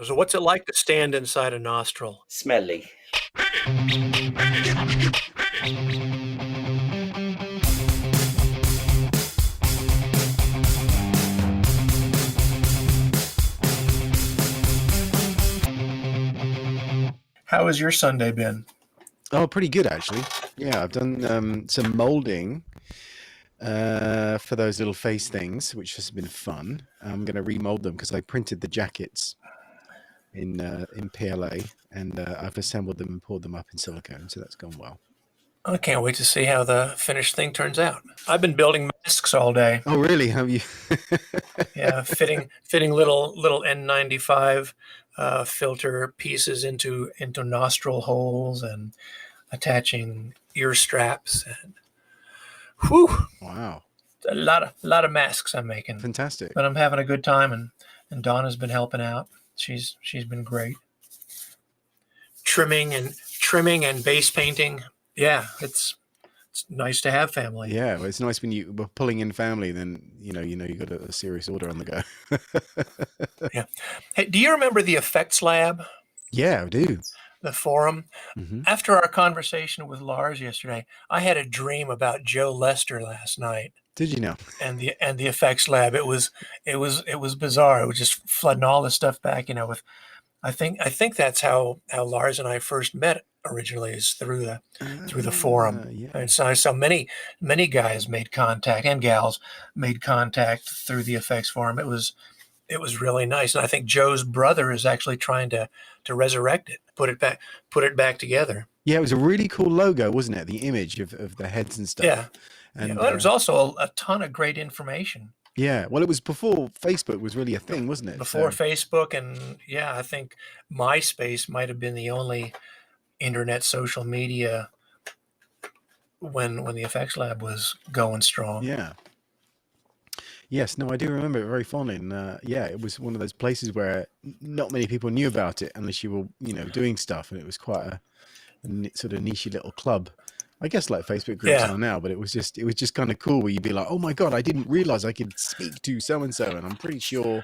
So what's it like to stand inside a nostril? Smelly. How has your Sunday been? Oh, pretty good actually. Yeah, I've done some molding for those little face things, which has been fun. I'm going to remold them because I printed the jackets in PLA, and I've assembled them and poured them up in silicone, so that's gone well. I can't wait to see how the finished thing turns out. I've been building masks all day. Oh, really? Have you? Yeah, fitting little N95 filter pieces into nostril holes and attaching ear straps, and whew, Wow, a lot of masks I'm making. fantastic. But I'm having a good time, and Donna's been helping out. She's been great. Trimming and base painting. Yeah, it's nice to have family. Yeah, well, it's nice when you were pulling in family, then you got a serious order on the go. Yeah. Hey, do you remember the Effects Lab? Yeah, I do. The forum? Hmm. After our conversation with Lars yesterday, I had a dream about Joe Lester last night. Did you know? And the Effects Lab. It was bizarre. It was just flooding all the stuff back, with I think that's how Lars and I first met originally, is through the forum. Yeah. And so many guys made contact, and gals made contact through the effects forum. It was really nice. And I think Joe's brother is actually trying to resurrect it, put it back together. Yeah, it was a really cool logo, wasn't it? The image of the heads and stuff. Yeah. And Well, there was also a ton of great information. yeah, well, it was before Facebook was really a thing, wasn't it? Before Facebook, and I think MySpace might have been the only internet social media when the Effects Lab was going strong. Yeah. Yes, no, I do remember it very fondly. And yeah, it was one of those places where not many people knew about it unless you were, doing stuff. And it was quite a sort of niche little club. I guess like Facebook groups are now, but it was just kind of cool where you'd be like, oh my God, I didn't realize I could speak to so-and-so. And I'm pretty sure,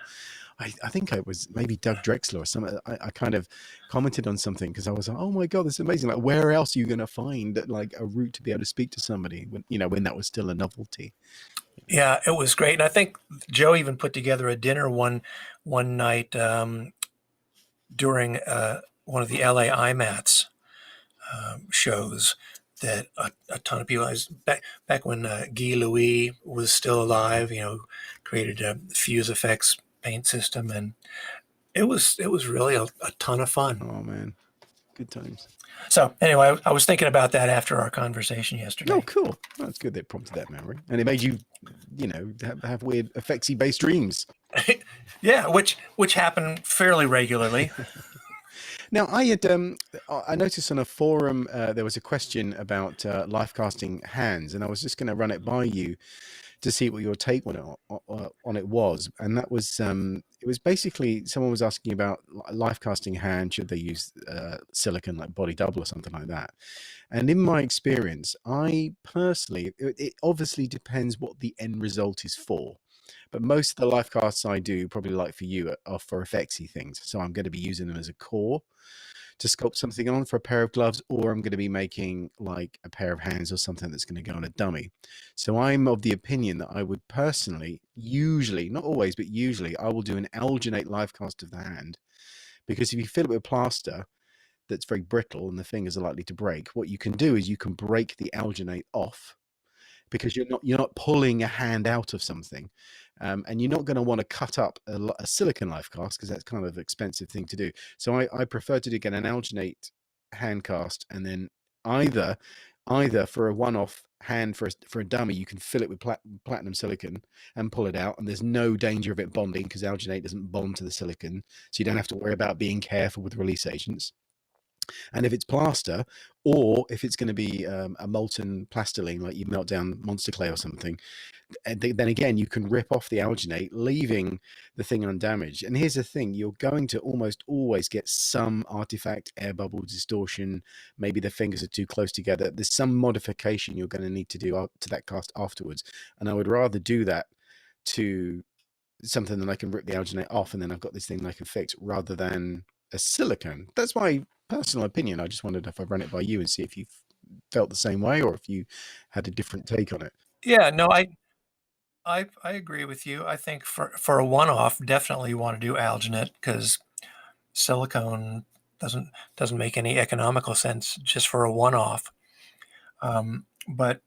I think it was maybe Doug Drexler or something. I kind of commented on something because I was like, oh my God, this is amazing. Like, where else are you going to find like a route to be able to speak to somebody when that was still a novelty? Yeah, it was great. And I think Joe even put together a dinner one night during one of the LA IMATs shows that a ton of people, back when Guy Louis was still alive, created a Fuse Effects paint system, and it was really a ton of fun. Oh man, good times. So anyway, I was thinking about that after our conversation yesterday. Oh, cool. That's good. That prompted that memory, and it made you, have weird effectsy based dreams. Yeah, which happen fairly regularly. Now, I noticed on a forum there was a question about life casting hands, and I was just going to run it by you to see what your take on it was. And that was it was basically someone was asking about life casting hand, should they use silicone like body double or something like that. And in my experience, I personally, it obviously depends what the end result is for. But most of the life casts I do, probably like for you, are for effectsy things. So I'm going to be using them as a core to sculpt something on for a pair of gloves, or I'm going to be making like a pair of hands or something that's going to go on a dummy. So I'm of the opinion that I would personally, usually, not always, but usually, I will do an alginate life cast of the hand, because if you fill it with plaster that's very brittle and the fingers are likely to break, what you can do is you can break the alginate off, because you're not pulling a hand out of something, and you're not going to want to cut up a silicone life cast because that's kind of an expensive thing to do. So I prefer to get an alginate hand cast, and then either for a one-off hand for a dummy, you can fill it with platinum silicone and pull it out, and there's no danger of it bonding because alginate doesn't bond to the silicone, so you don't have to worry about being careful with release agents. And if it's plaster, or if it's going to be a molten plastiline, like you melt down Monster Clay or something, then again, you can rip off the alginate, leaving the thing undamaged. And here's the thing, you're going to almost always get some artifact, air bubble, distortion, maybe the fingers are too close together. There's some modification you're going to need to do to that cast afterwards. And I would rather do that to something that I can rip the alginate off, and then I've got this thing that I can fix, rather than a silicone. That's my personal opinion. I just wondered if I run it by you and see if you felt the same way, or if you had a different take on it. Yeah, no, I agree with you. I think for a one-off, definitely you want to do alginate because silicone doesn't doesn't make any economical sense just for a one-off. But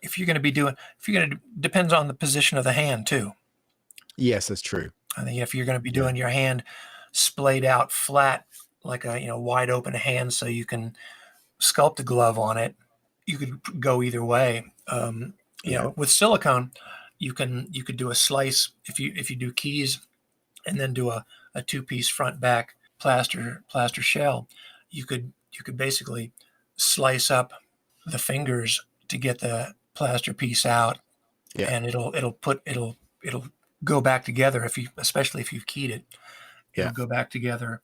if you're going to be doing, if you're going to, depends on the position of the hand too. Yes, that's true. I think if you're going to be Yeah. doing your hand splayed out flat, like a wide open hand, so you can sculpt a glove on it, you could go either way. Yeah. With silicone, you could do a slice if you do keys and then do a two-piece front back plaster shell. You could basically slice up the fingers to get the plaster piece out, Yeah. and it'll go back together especially if you've keyed it. It'll Yeah. go back together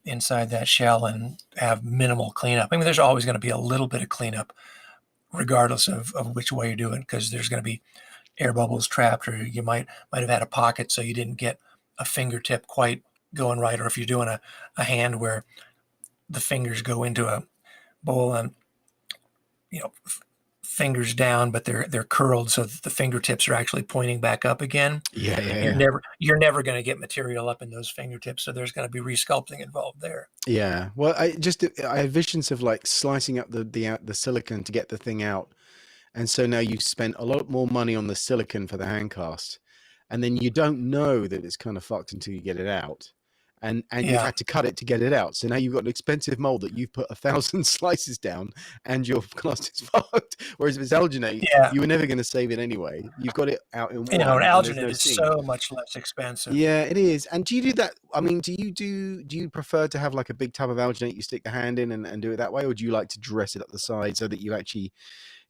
inside that shell and have minimal cleanup. I mean, there's always going to be a little bit of cleanup, regardless of which way you're doing, because there's going to be air bubbles trapped, or you might have had a pocket so you didn't get a fingertip quite going right, or if you're doing a hand where the fingers go into a bowl and fingers down, but they're curled so that the fingertips are actually pointing back up again. Yeah. You're never going to get material up in those fingertips, so there's going to be resculpting involved there. Yeah. Well, I have visions of like slicing up the silicone to get the thing out, and so now you've spent a lot more money on the silicone for the hand cast, and then you don't know that it's kind of fucked until you get it out. And you've Yeah, had to cut it to get it out. So now you've got an expensive mold that you've put 1,000 slices down, and your cast is fucked. Whereas if it's alginate, yeah. you were never going to save it anyway. You've got it out in one, An and there's alginate no is seam. so much less expensive. Yeah, it is. And do you do that? I mean, do you prefer to have like a big tub of alginate you stick the hand in, and do it that way, or do you like to dress it up the side so that you actually,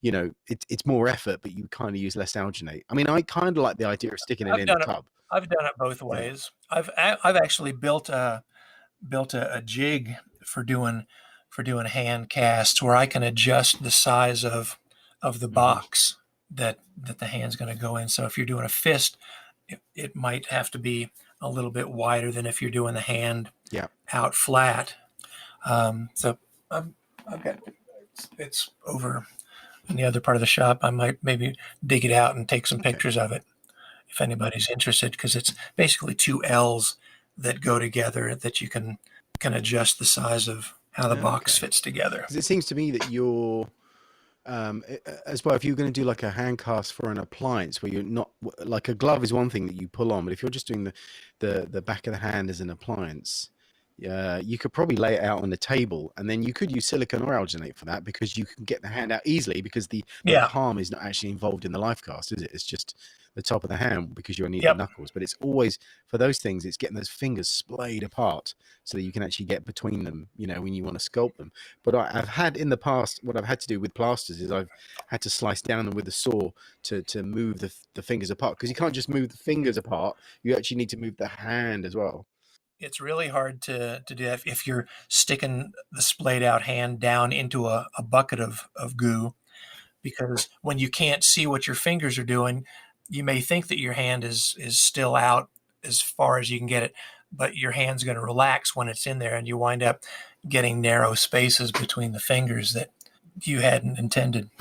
it's more effort, but you kind of use less alginate? I mean, I kind of like the idea of sticking it I've in the done it. tub. I've done it both Yeah. ways. I've actually built a jig for doing hand casts where I can adjust the size of the Hmm. box that the hand's going to go in. So if you're doing a fist, it might have to be a little bit wider than if you're doing the hand Yeah. out flat. So I've got it's over in the other part of the shop. I might maybe dig it out and take some Okay. pictures of it if anybody's interested, because it's basically two L's that go together that you can adjust the size of how the box Okay. fits together. Because it seems to me that you're as well, if you're going to do like a hand cast for an appliance where you're not, like a glove is one thing that you pull on, but if you're just doing the back of the hand as an appliance, you could probably lay it out on the table, and then you could use silicone or alginate for that, because you can get the hand out easily, because the Yeah. palm is not actually involved in the life cast, is it? It's just the top of the hand, because you only need Yep. the knuckles. But it's always, for those things, it's getting those fingers splayed apart so that you can actually get between them, when you want to sculpt them. But I've had in the past, what I've had to do with plasters is I've had to slice down them with a saw to move the fingers apart, because you can't just move the fingers apart, you actually need to move the hand as well. It's really hard to do that if you're sticking the splayed out hand down into a bucket of goo, because when you can't see what your fingers are doing, you may think that your hand is still out as far as you can get it, but your hand's going to relax when it's in there, and you wind up getting narrow spaces between the fingers that you hadn't intended.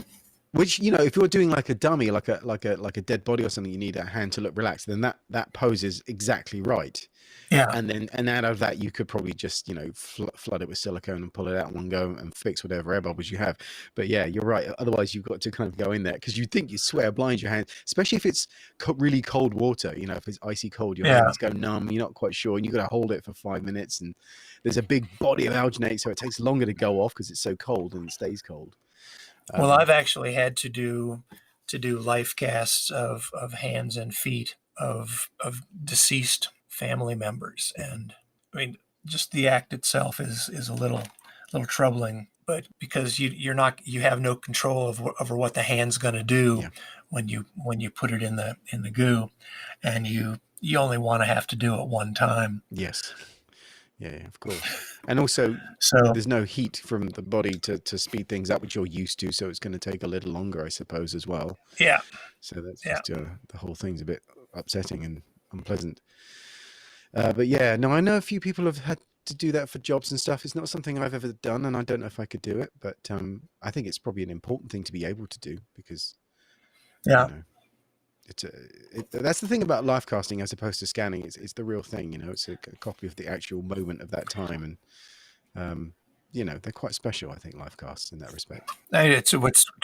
Which, if you're doing like a dummy, like a dead body or something, you need that hand to look relaxed, then that pose is exactly right. Yeah. And out of that, you could probably just flood it with silicone and pull it out in one go and fix whatever air bubbles you have. But yeah, you're right. Otherwise, you've got to kind of go in there, because you think you swear blind your hand, especially if it's really cold water. If it's icy cold, your hands go numb. You're not quite sure, and you've got to hold it for 5 minutes. And there's a big body of alginate, so it takes longer to go off because it's so cold and it stays cold. Well, I've actually had to do life casts of hands and feet of deceased family members, and I mean, just the act itself is a little troubling. But because you have no control over what the hand's going to do when you put it in the goo, and you only want to have to do it one time. Yes. Yeah, of course. And also, So there's no heat from the body to speed things up, which you're used to, so it's going to take a little longer, I suppose, as well. yeah, So that's just the whole thing's a bit upsetting, and unpleasant. But yeah, no, I know a few people have had to do that for jobs and stuff. It's not something I've ever done, and I don't know if I could do it. But I think it's probably an important thing to be able to do because you Yeah. know it's that's the thing about live casting as opposed to scanning. It's the real thing. It's a copy of the actual moment of that time, and they're quite special. I think live casts in that respect. It's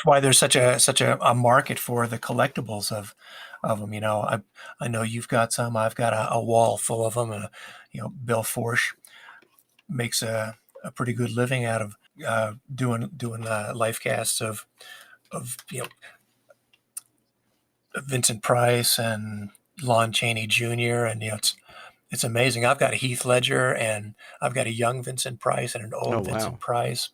why there's such a market for the collectibles of them. I know you've got some. I've got a wall full of them. And Bill Forsh makes a pretty good living out of doing life casts of Vincent Price and Lon Chaney Jr. and it's amazing. I've got a Heath Ledger and I've got a young Vincent Price and an Oh old wow! Vincent Price.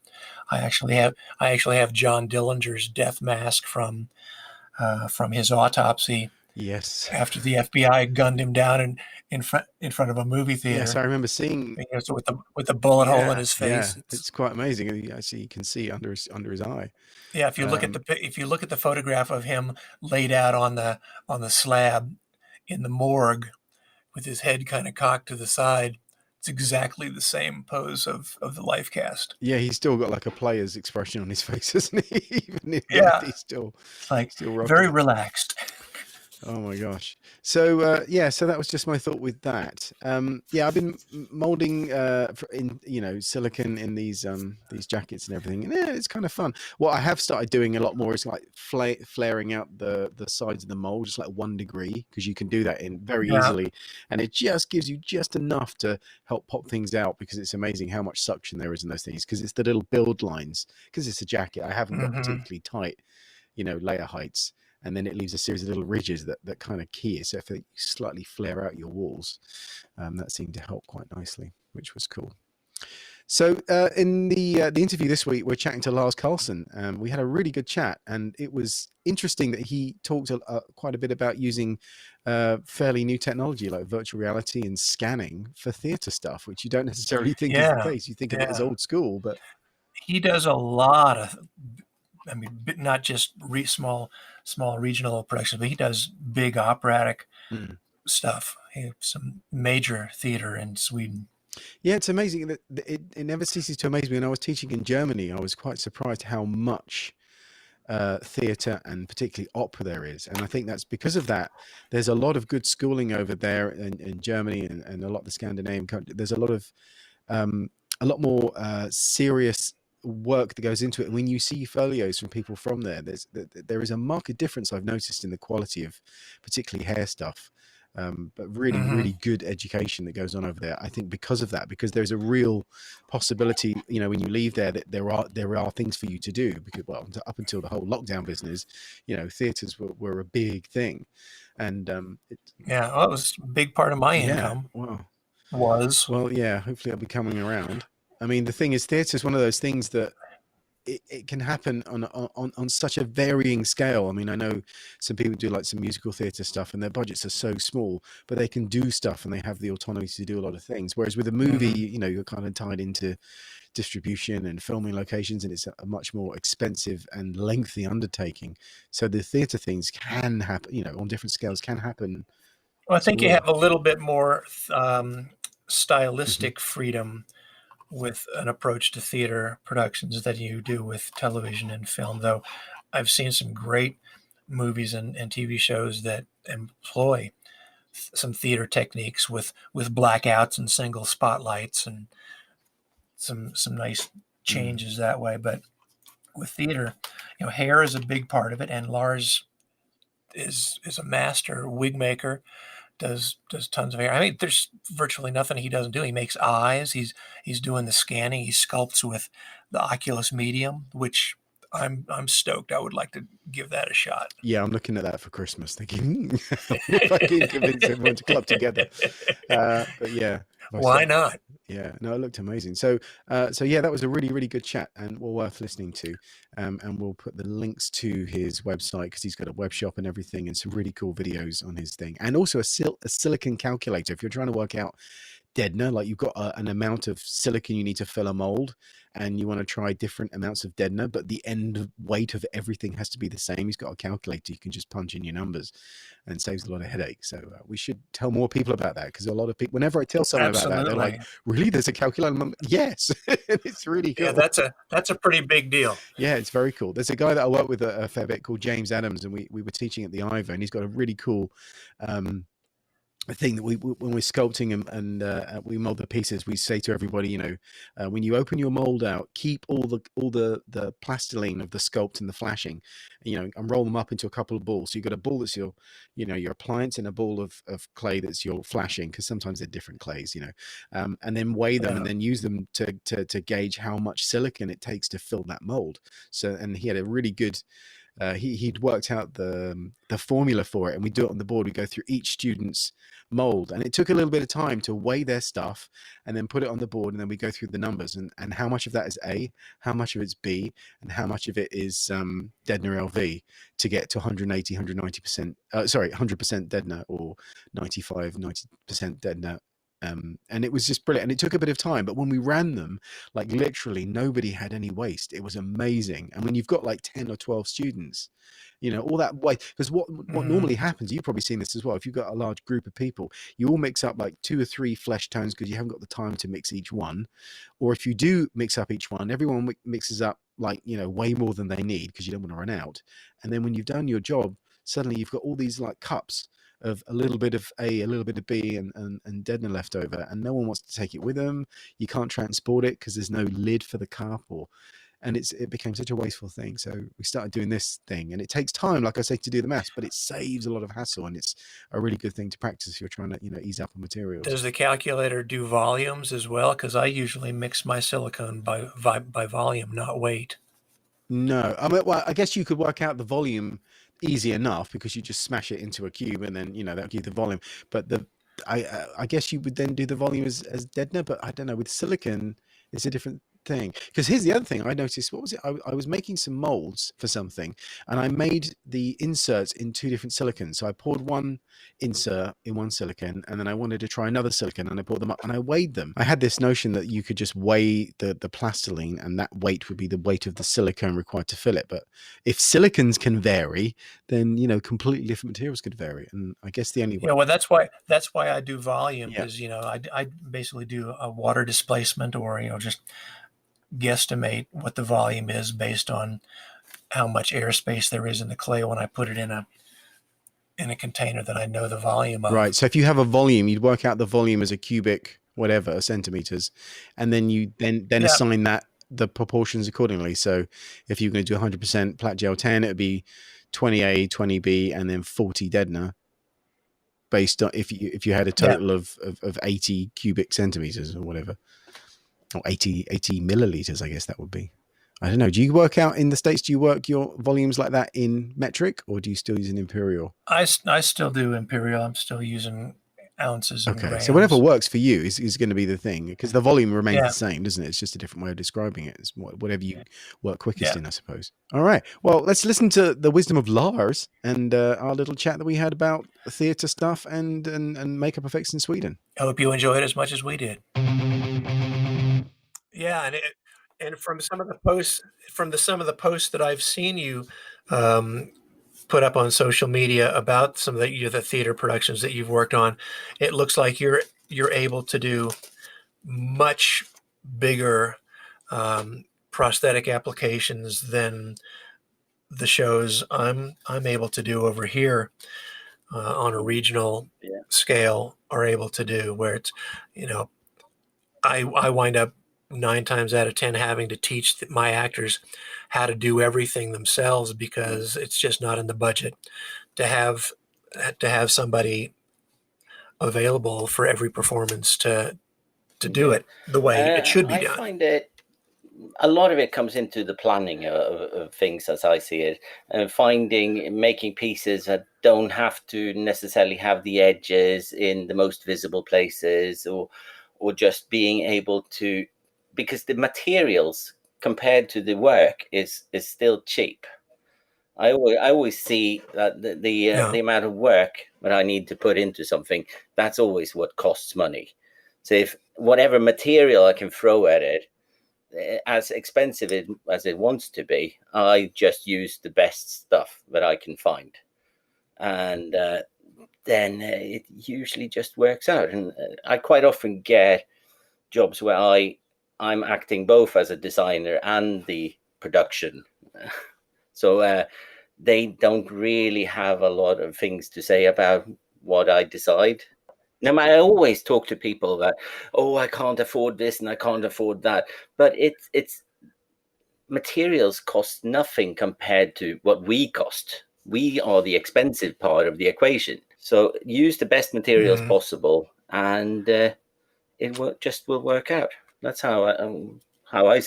I actually have John Dillinger's death mask from his autopsy Yes, after the FBI gunned him down in front of a movie yes, I theater. remember seeing. So with the bullet hole in Yeah, his yeah, face. it's quite amazing. Actually, you can see under his eye. Yeah, if you look at the photograph of him laid out on the slab in the morgue with his head kind of cocked to the side, it's exactly the same pose of the life cast. Yeah, he's still got like a player's expression on his face, hasn't he? Even in death, Yeah, he's still it's like still rocking very it. relaxed. Oh my gosh. So yeah, so that was just my thought with that. Yeah, I've been molding in silicon in these jackets and everything, and yeah, it's kind of fun. What I have started doing a lot more is like flaring out the sides of the mold, just like 1 degree, because you can do that in very Yeah. easily, and it just gives you just enough to help pop things out. Because it's amazing how much suction there is in those things. Because it's the little build lines. Because it's a jacket, I haven't got Hmm. particularly tight, layer heights, and then it leaves a series of little ridges that kind of key it. So if you slightly flare out your walls, that seemed to help quite nicely, which was cool. So in the interview this week, we're chatting to Lars Carlsson. We had a really good chat, and it was interesting that he talked quite a bit about using fairly new technology like virtual reality and scanning for theatre stuff, which you don't necessarily think is the Yeah. case. You think of it as Yeah. old school, but He does a lot of, I mean, not just small regional productions, but he does big operatic mm. stuff. He has some major theater in Sweden. Yeah, it's amazing that it never ceases to amaze me. When I was teaching in Germany, I was quite surprised how much theatre and particularly opera there is. And I think that's because of that. There's a lot of good schooling over there in Germany and a lot of the Scandinavian countries. There's a lot more serious work that goes into it. And when you see folios from people from there, there is a marked difference I've noticed in the quality of particularly hair stuff. But really, Hmm. really good education that goes on over there. I think because of that, because there's a real possibility, when you leave there, that there are things for you to do. Because up until the whole lockdown business, theatres were a big thing, and Yeah, well, it was a big part of my yeah, income wow. was. Well, yeah, hopefully I'll be coming around. I mean, the thing is, theatre is one of those things that it can happen on such a varying scale. I mean, I know some people do like some musical theatre stuff and their budgets are so small, but they can do stuff and they have the autonomy to do a lot of things. Whereas with a movie, Hmm. you're kind of tied into distribution and filming locations, and it's a much more expensive and lengthy undertaking. So the theatre things can happen, on different scales can happen Well, I think you smaller. have a little bit more Hmm. stylistic freedom with an approach to theater productions that you do with television and film, though I've seen some great movies and TV shows that employ some theater techniques with blackouts and single spotlights and some nice Mm. changes that way. But with theater, hair is a big part of it, and Lars is a master wig maker. Does tons of hair. I mean, there's virtually nothing he doesn't do. He makes eyes. He's doing the scanning. He sculpts with the Oculus Medium, which I'm stoked. I would like to give that a shot. Yeah, I'm looking at that for Christmas, thinking if I can convince everyone to club together. But yeah, if I Why start, not? yeah, no, it looked amazing. So yeah, that was a really, really good chat and well worth listening to. And we'll put the links to his website because he's got a web shop and everything, and some really cool videos on his thing, and also a silicon calculator if you're trying to work out deadener, like you've got an amount of silicon you need to fill a mold, and you want to try different amounts of deadener, but the end weight of everything has to be the same. He's got a calculator, you can just punch in your numbers, and saves a lot of headache. So we should tell more people about that, because a lot of people, whenever I tell someone about that, they're like, Absolutely. really, there's a calculator? Yes. It's really Yeah, cool. that's a pretty big deal. Yeah, it's very cool. There's a guy that I work with a fair bit called James Adams, and we were teaching at the Iva, and he's got a really cool thing that we when we're sculpting and we mold the pieces, we say to everybody, when you open your mold out, keep all the plastiline of the sculpt and the flashing, and roll them up into a couple of balls. So you've got a ball that's your appliance, and a ball of clay that's your flashing, because sometimes they're different clays, and then weigh them, Yeah. and then use them to gauge how much silicon it takes to fill that mold. So, and he had a really good he'd worked out the formula for it, and we do it on the board. We go through each student's mold, and it took a little bit of time to weigh their stuff and then put it on the board, and then we go through the numbers and how much of that is A, how much of it's B, and how much of it is deadener LV, to get to 180 190% 100% deadener, or 90% deadener. And it was just brilliant, and it took a bit of time, but when we ran them, like literally nobody had any waste. It was amazing. And when you've got like 10 or 12 students, all that waste, because what Mhm. normally happens, you've probably seen this as well, if you've got a large group of people, you all mix up like 2 or 3 flesh tones because you haven't got the time to mix each one. Or if you do mix up each one, everyone mixes up like way more than they need, because you don't want to run out. And then when you've done your job, suddenly you've got all these like cups of a little bit of A, a little bit of B, and deadener left over, and no one wants to take it with them. You can't transport it because there's no lid for the cup, and it became such a wasteful thing. So we started doing this thing, and it takes time, like I say, to do the maths, but it saves a lot of hassle, and it's a really good thing to practice if you're trying to ease up on materials. Does the calculator do volumes as well? Because I usually mix my silicone by volume, not weight. No, I mean, well, I guess you could work out the volume easy enough, because you just smash it into a cube, and then that'll give you the volume. But I guess you would then do the volume as deadener, but I don't know, with silicon it's a different thing. Because here's the other thing I noticed. What was it? I was making some molds for something, and I made the inserts in 2 different silicons. So I poured one insert in one silicon, and then I wanted to try another silicon, and I poured them up and I weighed them. I had this notion that you could just weigh the plastiline, and that weight would be the weight of the silicone required to fill it. But if silicons can vary, then completely different materials could vary. And I guess the only way. Yeah, well, that's why I do volume, Yeah. because I basically do a water displacement, or just guesstimate what the volume is based on how much airspace there is in the clay when I put it in a container that I know the volume of. Right. So if you have a volume, you'd work out the volume as a cubic, whatever, centimeters, and then you then Yeah, assign that the proportions accordingly. So if you're going to do 100% plat gel 10, it would be 20A, 20B, and then 40 deadener, based on if you had a yeah. total of 80 cubic centimeters or whatever, or 80 milliliters, I guess that would be. I don't know. Do you work out in the States? Do you work your volumes like that in metric, or do you still use an imperial? I still do imperial. I'm still using ounces and Okay, so whatever grams. works for you is going to be the thing, because the volume remains the Yeah, same, doesn't it? It's just a different way of describing it. It's whatever you work quickest yeah. in, I suppose. All right. Well, let's listen to the wisdom of Lars and our little chat that we had about theatre stuff and makeup effects in Sweden. I hope you enjoyed it as much as we did. Yeah, and from some of the posts that I've seen you um, put up on social media about some of the theater productions that you've worked on, it looks like you're able to do much bigger prosthetic applications than the shows I'm able to do over here on a regional Yeah. scale are able to do, where it's you know I wind up 9 times out of 10 having to teach my actors how to do everything themselves, because it's just not in the budget to have somebody available for every performance to do it the way it should be I done. find it a lot of it comes into the planning of things, as I see it, and making pieces that don't have to necessarily have the edges in the most visible places, or just being able to, because the materials compared to the work is still cheap. I always see that Yeah, the amount of work that I need to put into something, that's always what costs money. So if whatever material I can throw at it, as expensive as it wants to be, I just use the best stuff that I can find, and then it usually just works out. And I quite often get jobs where I'm acting both as a designer and the production, so they don't really have a lot of things to say about what I decide. Now, I always talk to people that, oh, I can't afford this and I can't afford that, but it's materials cost nothing compared to what we cost. We are the expensive part of the equation. So use the best materials possible, and it will work out. That's how I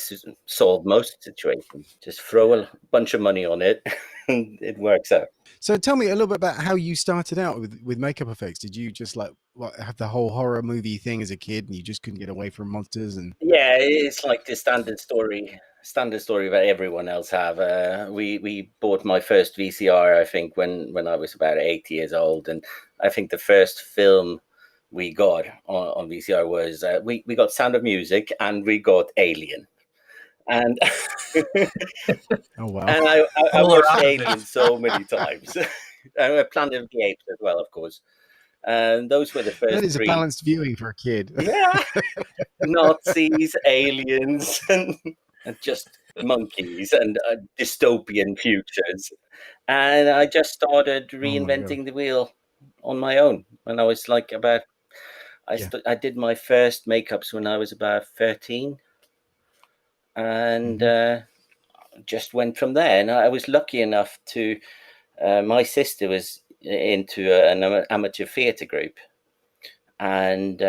solve most situations. Just throw a bunch of money on it, and it works out. So tell me a little bit about how you started out with makeup effects. Did you just like have the whole horror movie thing as a kid, and you just couldn't get away from monsters? And Yeah, it's like the standard story that everyone else have. We bought my first VCR, I think, when I was about 8 years old, and I think the first film we got on VCR was we got Sound of Music and we got Alien, and oh wow, and I Polar watched opposites. Alien so many times, and Planet of the Apes as well, of course. And those were the first that is a three. balanced viewing for a kid. Yeah. Nazis, aliens, and just monkeys and dystopian futures. And I just started Oh my god, reinventing the wheel on my own when I was like about. yeah. I did my first makeups when I was about 13, and just went from there. And I was lucky enough to. My sister was into an amateur theatre group, and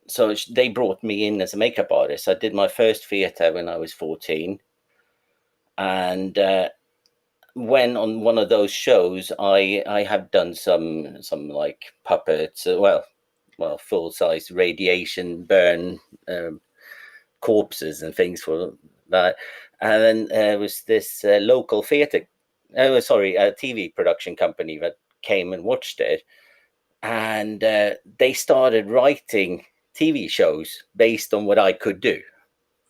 so they brought me in as a makeup artist. I did my first theatre when I was 14, and when on one of those shows, I have done some like puppets, well full size radiation burn corpses and things for that. And then there was this local theatre, sorry, a TV production company that came and watched it, and they started writing TV shows based on what I could do.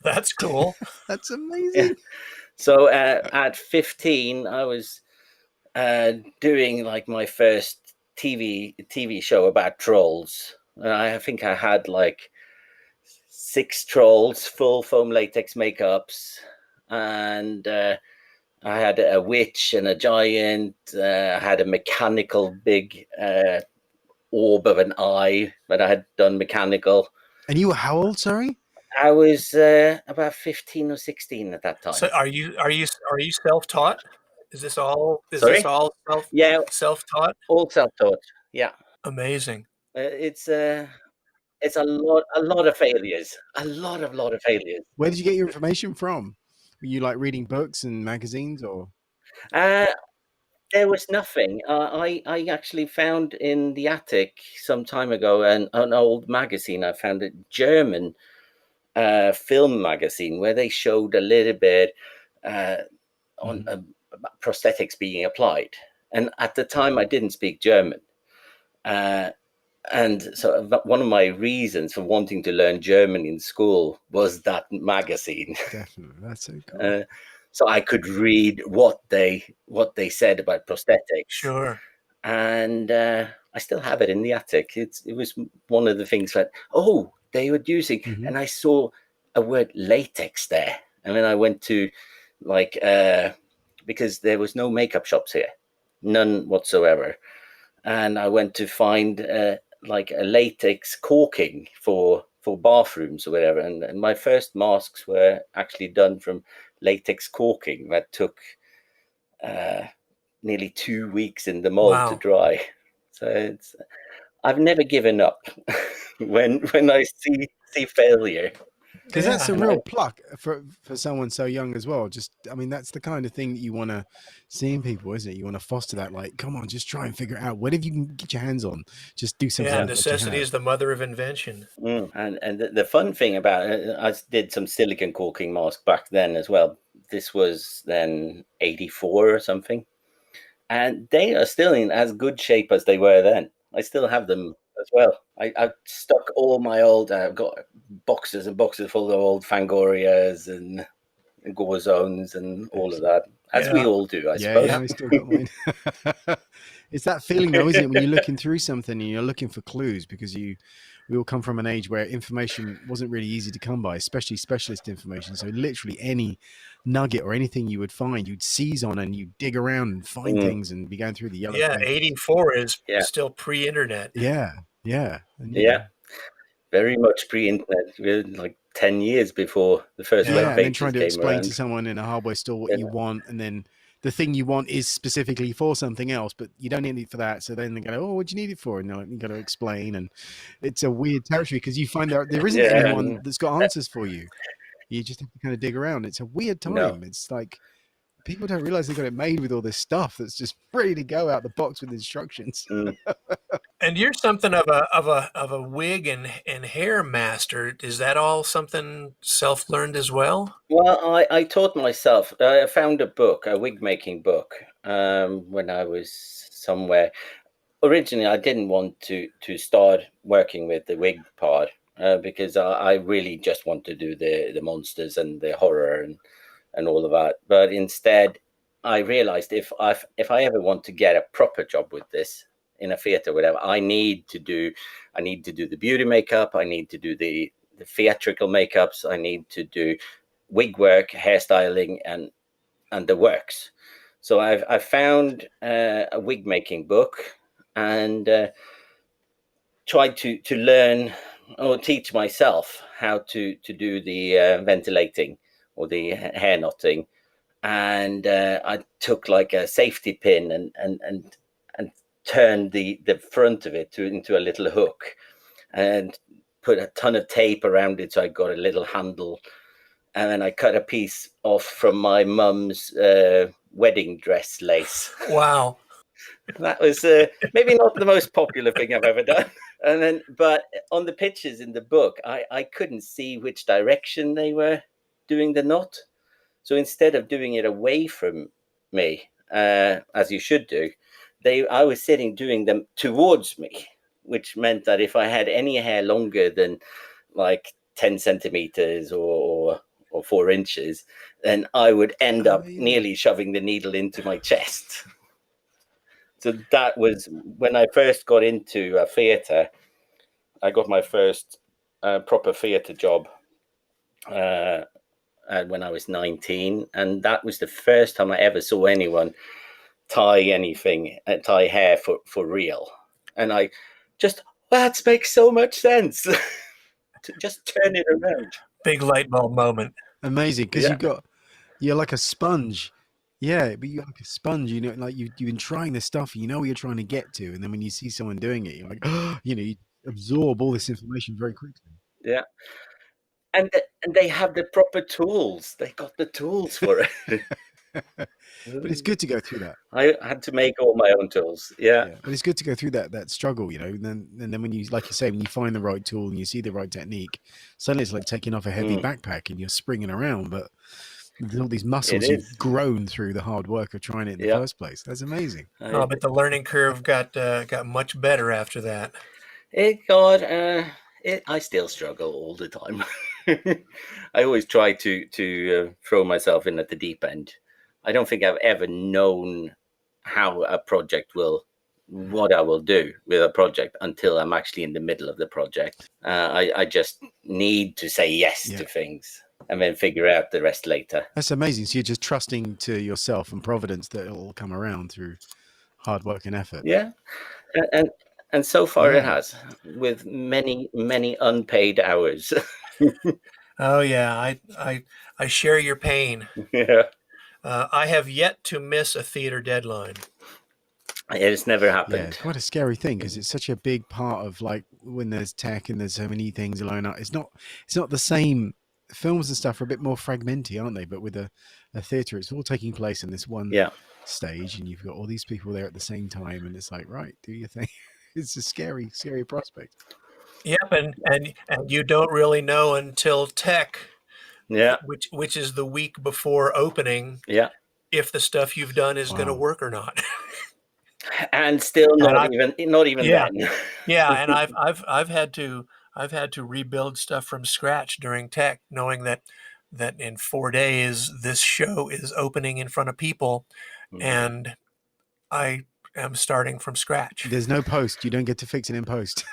That's cool. That's amazing. So at 15, I was doing like my first TV show about trolls. And I think I had like 6 trolls, full foam latex makeups, and I had a witch and a giant. I had a mechanical big orb of an eye that I had done mechanical. And you were how old? Sorry. I was about 15 or 16 at that time. So are you self-taught? Is this all Sorry? Yeah, self-taught? all self-taught. Yeah, Amazing. it's a lot of failures, a lot of failures. Where did you get your information from? Were you like reading books and magazines, or? There was nothing. I actually found in the attic some time ago an old magazine. I found a German film magazine where they showed a little bit on prosthetics being applied. And at the time, I didn't speak German. And so one of my reasons for wanting to learn German in school was that magazine. Definitely, that's so cool. So I could read what they said about prosthetics. Sure. And I still have it in the attic. It was one of the things that they were using, and I saw a word latex there, and then I went to like because there was no makeup shops here, none whatsoever, and I went to find like a latex caulking for bathrooms or whatever, and my first masks were actually done from latex caulking that took nearly 2 weeks in the mold to dry. So I've never given up when I see failure. Because that's a real pluck for someone so young as well. Just, I mean, that's the kind of thing that you want to see in people, isn't it? You want to foster that, like, come on, just try and figure it out. Whatever you can get your hands on, just do something. Yeah, necessity is the mother of invention. And the fun thing about it, I did some silicone caulking mask back then as well. This was then 84 or something. And they are still in as good shape as they were then. I still have them as well. I've stuck all my old. I've got boxes and boxes full of old Fangorias and Gore Zones and all of that, as we Yeah. all do, I Yeah, suppose. yeah, I still got mine. It's that feeling though, isn't it, when you're looking through something and you're looking for clues, because we all come from an age where information wasn't really easy to come by, especially specialist information. So literally any nugget or anything you would find, you'd seize on and you dig around and find things and be going through the yellow Yeah, pages. 84 is Yeah. still pre-internet. Yeah, yeah. And, Yeah, very much pre-internet. We're like 10 years before the first Yeah. yeah, web and then pages trying to came explain around. to someone in a hardware store what Yeah. you want, and then the thing you want is specifically for something else, but you don't need it for that. So then they go, "Oh, what do you need it for?" And you got to explain, and it's a weird territory because you find out there isn't Yeah, anyone that's got answers for you. You just have to kind of dig around. It's a weird time. No. It's like people don't realize they got it made with all this stuff that's just ready to go out the box with instructions. And you're something of a wig and hair master. Is that all something self-learned as well? Well, I taught myself. I found a book, a wig making book, when I was somewhere. Originally, I didn't want to start working with the wig part because I really just want to do the monsters and the horror and all of that. But instead, I realized if I ever want to get a proper job with this in a theater, whatever, I need to do the beauty makeup. I need to do the theatrical makeups. I need to do wig work, hairstyling, and the works. So I've found a wig making book and tried to learn or teach myself how to do the ventilating or the hair knotting. And I took like a safety pin and turned the front of it into a little hook and put a ton of tape around it so I got a little handle. And then I cut a piece off from my mum's wedding dress lace. Wow. That was maybe not the most popular thing I've ever done. And then, but on the pictures in the book, I couldn't see which direction they were doing the knot. So instead of doing it away from me, as you should do, I was sitting doing them towards me, which meant that if I had any hair longer than like 10 centimeters or 4 inches, then I would end up nearly shoving the needle into my chest. So that was when I first got into theatre. I got my first proper theatre job when I was 19, and that was the first time I ever saw anyone tie hair for real. And I just, that makes so much sense. To just turn it around. Big light bulb moment. Amazing, because Yeah. you're like a sponge. Yeah, but you're like a sponge, you know, like you've been trying this stuff, you know what you're trying to get to, and then when you see someone doing it, you're like, you know, you absorb all this information very quickly. Yeah. And they have the proper tools. They got the tools for it. But it's good to go through that. I had to make all my own tools. Yeah. But it's good to go through that struggle, you know. And then when you, like you say, when you find the right tool and you see the right technique, suddenly it's like taking off a heavy backpack and you're springing around. But there's all these muscles you've grown through the hard work of trying it in the first place. That's amazing. Oh, but the learning curve got much better after that. I still struggle all the time. I always try to throw myself in at the deep end. I don't think I've ever known how a project what I will do with a project until I'm actually in the middle of the project. I just need to say yes to things and then figure out the rest later. That's amazing. So you're just trusting to yourself and providence that it'll come around through hard work and effort. Yeah. And so far it has, with many, many unpaid hours. Oh yeah, I share your pain. Yeah. I have yet to miss a theater deadline. It's never happened. Yeah, it's quite a scary thing because it's such a big part of, like, when there's tech and there's so many things alone up. It's not the same. Films and stuff are a bit more fragmented, aren't they? But with a theater, it's all taking place in this one stage, and you've got all these people there at the same time, and it's like, right, do your thing. It's a scary prospect. Yep, and you don't really know until tech, which is the week before opening, if the stuff you've done is going to work or not. And still And not even yeah, then. yeah, and I've had to rebuild stuff from scratch during tech, knowing that in 4 days this show is opening in front of people, and I am starting from scratch. There's no post. You don't get to fix it in post.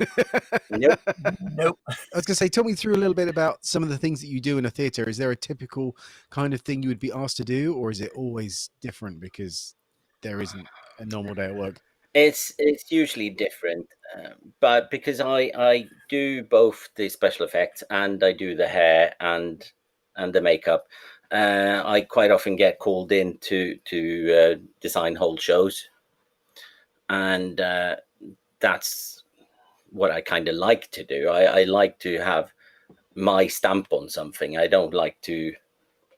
Nope. Nope. I was going to say, tell me through a little bit about some of the things that you do in a theater. Is there a typical kind of thing you would be asked to do, or is it always different because there isn't a normal day at work? It's usually different, but because I do both the special effects and I do the hair and the makeup, I quite often get called in to design whole shows, and that's what I kind of like to do. I like to have my stamp on something. I don't like to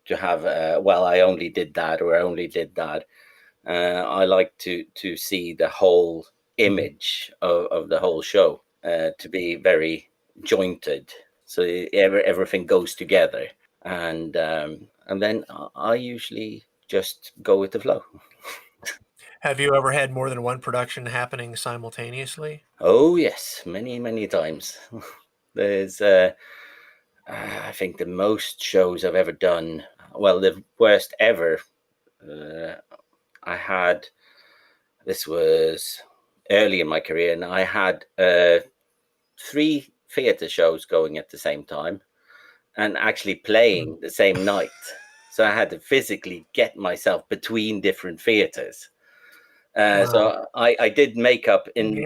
have well, I only did that or I only did that. I like to see the whole image of the whole show, to be very jointed, so everything goes together, and then I usually just go with the flow. Have you ever had more than one production happening simultaneously? Oh yes, many times. There's I think the most shows I've ever done, well, the worst ever, I had, this was early in my career, and I had 3 theatre shows going at the same time and actually playing the same night. So I had to physically get myself between different theatres. Wow. So I did makeup in.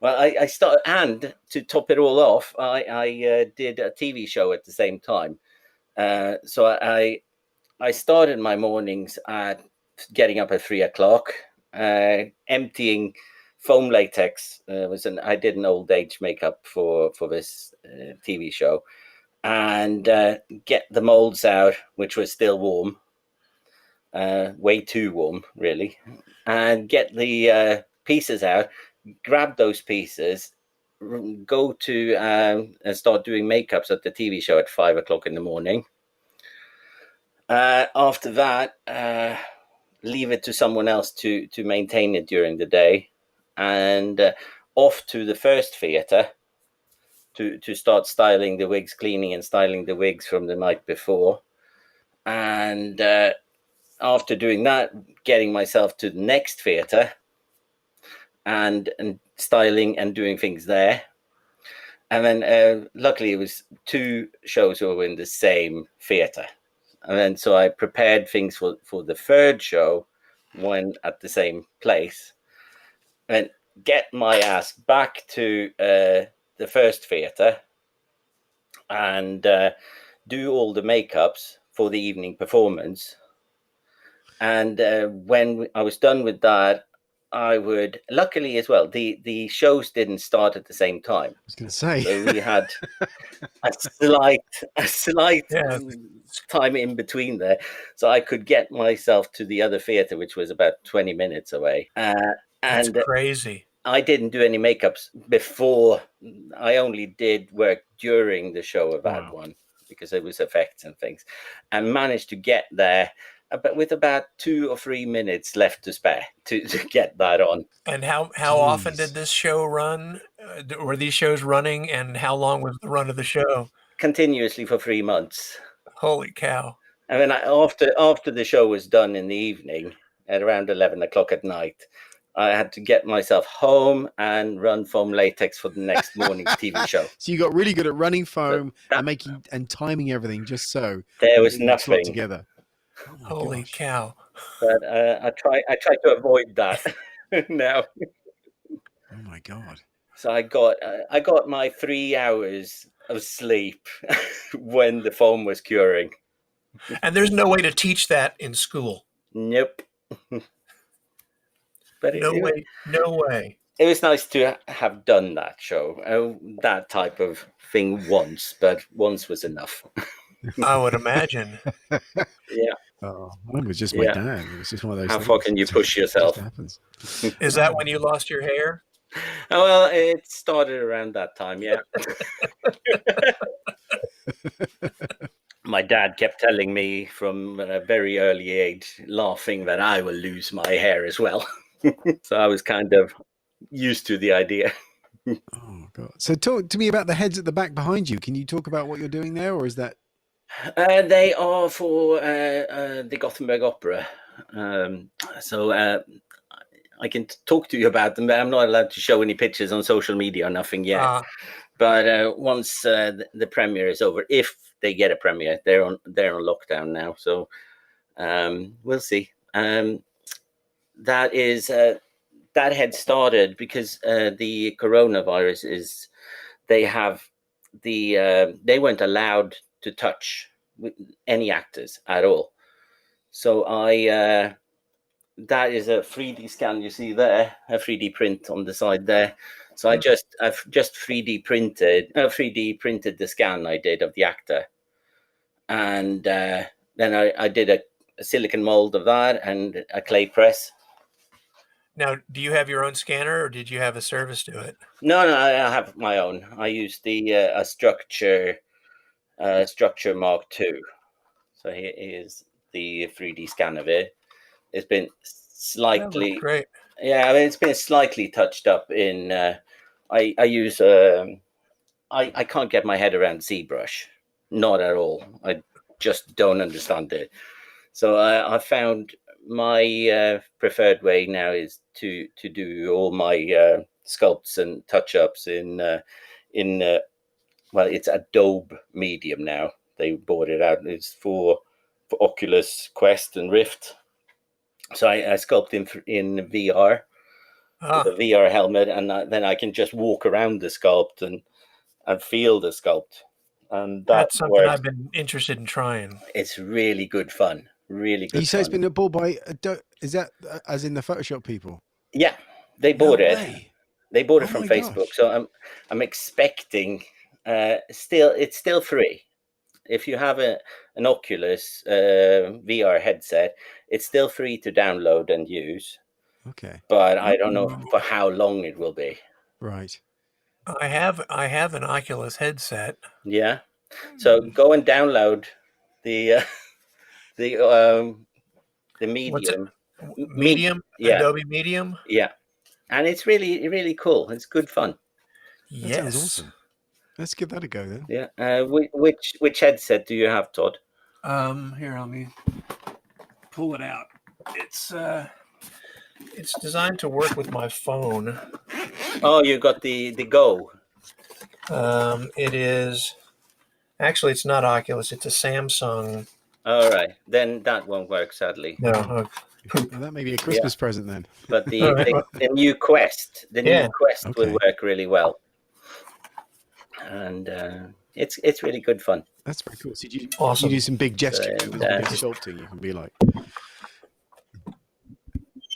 Well, I started, and to top it all off, I did a TV show at the same time. So I started my mornings at getting up at 3 o'clock, emptying foam latex. I did an old age makeup for this TV show, and get the molds out, which was still warm, way too warm, really, and get the pieces out, grab those pieces, go to and start doing makeups at the TV show at 5 o'clock in the morning. After that, leave it to someone else to maintain it during the day, and off to the first theatre to start styling the wigs, cleaning and styling the wigs from the night before. And after doing that, getting myself to the next theatre and styling and doing things there. And then luckily it was 2 shows that were in the same theatre. And then so I prepared things for the third show, when at the same place, and get my ass back to the first theatre and do all the makeups for the evening performance. And when I was done with that, I would, luckily as well, the shows didn't start at the same time. I was going to say. So we had a slight Yeah. time in between there, so I could get myself to the other theatre, which was about 20 minutes away. That's And crazy. I didn't do any makeups before. I only did work during the show of that one, because it was effects and things, and managed to get there but with about 2 or 3 minutes left to spare to get that on. And how often did this show run? Were these shows running, and how long was the run of the show? Continuously for 3 months. Holy cow. And then after the show was done in the evening, at around 11 o'clock at night, I had to get myself home and run foam latex for the next morning's TV show. So you got really good at running foam and making and timing everything just so there was nothing together. Oh holy cow! But I try to avoid that now. Oh my god! So I got my 3 hours of sleep when the foam was curing. And there's no way to teach that in school. Nope. But no way. It was nice to have done that show, that type of thing once, but once was enough. I would imagine. Yeah. Oh, mine was just my dad. It was just one of those. How things. far can you push yourself? Happens. Is that when you lost your hair? Oh, well, it started around that time, yeah. My dad kept telling me from a very early age, laughing, that I will lose my hair as well. So I was kind of used to the idea. Oh God! So talk to me about the heads at the back behind you. Can you talk about what you're doing there, or is that? They are for the Gothenburg Opera. So I can talk to you about them, but I'm not allowed to show any pictures on social media or nothing yet. But once the premiere is over, if they get a premiere, they're on lockdown now. So we'll see. That is that had started because the coronavirus is. They weren't allowed to touch any actors at all. So that is a 3D scan you see there, a 3D print on the side there. So I've just 3D printed the scan I did of the actor, and then I did a silicone mold of that and a clay press. Now, do you have your own scanner, or did you have a service do it? No, I have my own. I use the a structure Mark II. So here is the 3D scan of it. It's been slightly great. Yeah, I mean, it's been slightly touched up in. I use I can't get my head around ZBrush, not at all. I just don't understand it. So I found my preferred way now is to do all my sculpts and touch ups in well, it's Adobe Medium now. They bought it out. It's for Oculus Quest and Rift. So I sculpt in VR with a VR helmet, and then I can just walk around the sculpt and feel the sculpt. And that's something works. I've been interested in trying. It's really good fun. Really good. You say it's been bought by is that as in the Photoshop people? Yeah, they bought it. Way. They bought it from Facebook. Gosh. So I'm expecting. It's still free. If you have an Oculus VR headset, it's still free to download and use. Okay. But I don't know for how long it will be. Right. I have an Oculus headset. Yeah. So go and download the Medium. Medium? Yeah. Adobe Medium? Yeah. And it's really, really cool. It's good fun. That sounds awesome. Let's give that a go then. Yeah. Which headset do you have, Todd? Here, let me pull it out. It's designed to work with my phone. Oh, you got the Go. It is actually, it's not Oculus. It's a Samsung. All right, then that won't work, sadly. No. Well, that may be a Christmas present then. But the new Quest, new Quest will work really well. And it's really good fun. That's very cool. So awesome. You do some big gestures, big sculpting. You can be like,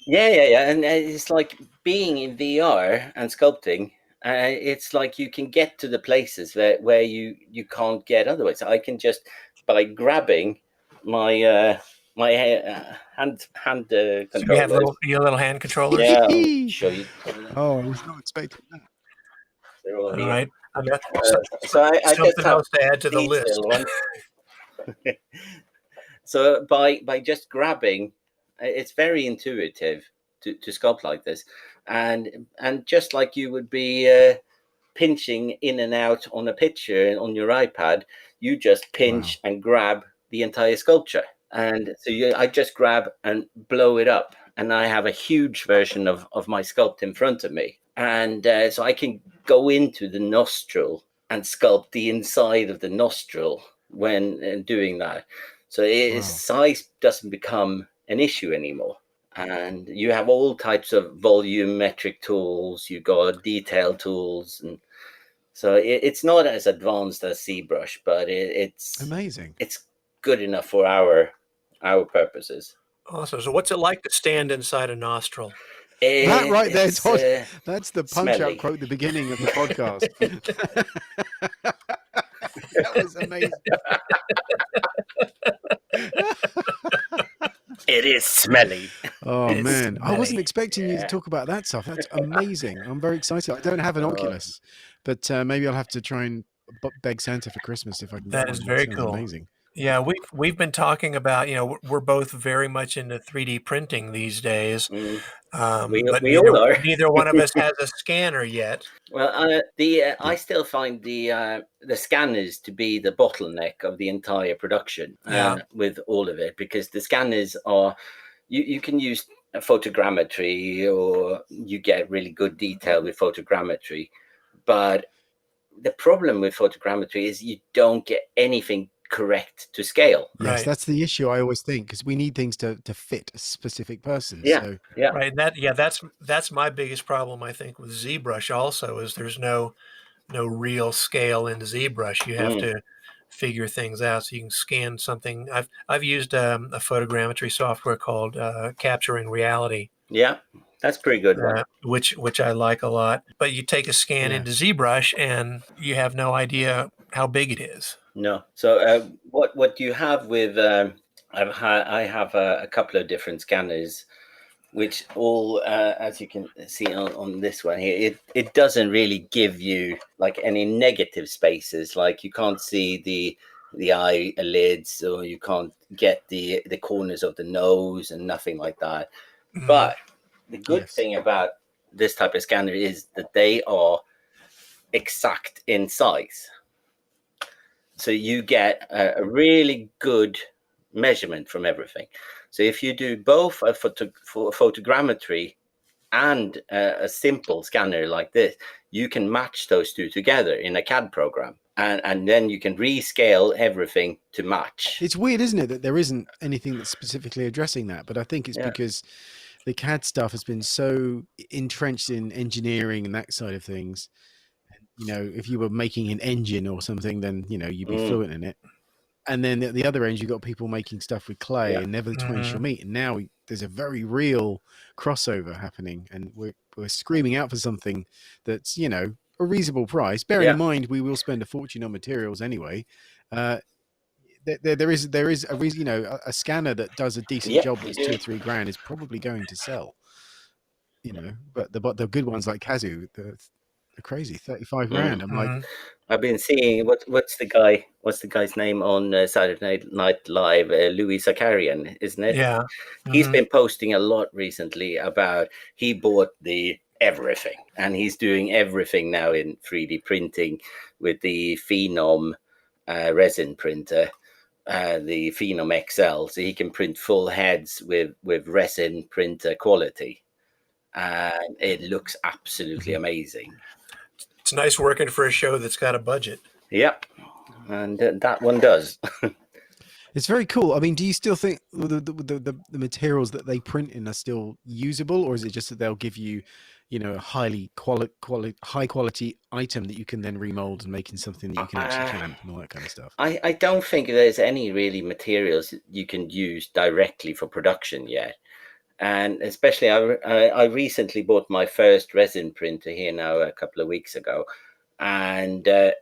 yeah, and it's like being in VR and sculpting. It's like you can get to the places where you can't get otherwise. I can just by grabbing my my hand controllers. So you have your little hand controllers. Yeah, I'll show you. Oh, I was not expecting that. They're all here. Right. So I something just else to add to the list. So by just grabbing, it's very intuitive to sculpt like this, and just like you would be pinching in and out on a picture on your iPad, you just pinch and grab the entire sculpture, and so I just grab and blow it up, and I have a huge version of my sculpt in front of me, and so I can go into the nostril and sculpt the inside of the nostril when doing that. So size doesn't become an issue anymore. And you have all types of volumetric tools. You got detail tools, and so it's not as advanced as ZBrush, but it's amazing. It's good enough for our purposes. Awesome. So what's it like to stand inside a nostril? That right there, Todd. That's the punch-out smelly. quote at the beginning of the podcast. That was amazing. It is smelly. Oh, man. Smelly. I wasn't expecting you to talk about that stuff. That's amazing. I'm very excited. I don't have an Oculus, but maybe I'll have to try and beg Santa for Christmas if I can. That is very cool. Amazing. Yeah, we've been talking about, we're both very much into 3D printing these days, Mm. but We all are. neither one of us has a scanner yet. Well, I still find the scanners to be the bottleneck of the entire production Yeah. with all of it, because the scanners are you can use photogrammetry, or you get really good detail with photogrammetry, but the problem with photogrammetry is you don't get anything correct to scale. Yes, Right. that's the issue I always think, because we need things to fit a specific person. Yeah, So yeah. Right. That's my biggest problem, I think, with ZBrush also, is there's no real scale in ZBrush. You have Mm. to figure things out. So you can scan something. I've used a photogrammetry software called Capturing Reality, Yeah, that's pretty good one. which I like a lot. But you take a scan Yeah. into ZBrush and you have no idea how big it is. No. So what you have with I have a couple of different scanners, which all, as you can see on this one here, it doesn't really give you like any negative spaces. Like you can't see the eyelids, or you can't get the corners of the nose and nothing like that. Mhm. But the good Yes. thing about this type of scanner is that they are exact in size. So you get a really good measurement from everything. So if you do both a photogrammetry and a simple scanner like this, you can match those two together in a CAD program, and then you can rescale everything to match. It's weird, isn't it, that there isn't anything that's specifically addressing that? But I think it's Yeah. because the CAD stuff has been so entrenched in engineering and that side of things. If you were making an engine or something, then you'd be fluent in it. And then at the other end, you've got people making stuff with clay, Yeah. and never the twain shall Mhm. meet. And now there's a very real crossover happening, and we're screaming out for something that's a reasonable price. Bearing Yeah. in mind we will spend a fortune on materials anyway. There is a reason. A scanner that does a decent Yeah, job you that's do. 2 or 3 grand is probably going to sell. But the good ones like Kazoo, they're crazy, 35 grand. I'm like, Mhm. I've been seeing what's the guy's name on Saturday Night Live? Louis Zakarian, isn't it? Yeah. He's Mhm. been posting a lot recently about he bought the everything, and he's doing everything now in 3D printing with the Phenom resin printer, the Phenom XL, so he can print full heads with resin printer quality, and it looks absolutely amazing. It's nice working for a show that's got a budget. Yep, and that one does. it's very cool. I mean, do you still think the materials that they print in are still usable, or is it just that they'll give you, a high quality item that you can then remold and make in something that you can actually clamp and all that kind of stuff? I don't think there's any really materials you can use directly for production yet. And especially, I recently bought my first resin printer here now a couple of weeks ago. And a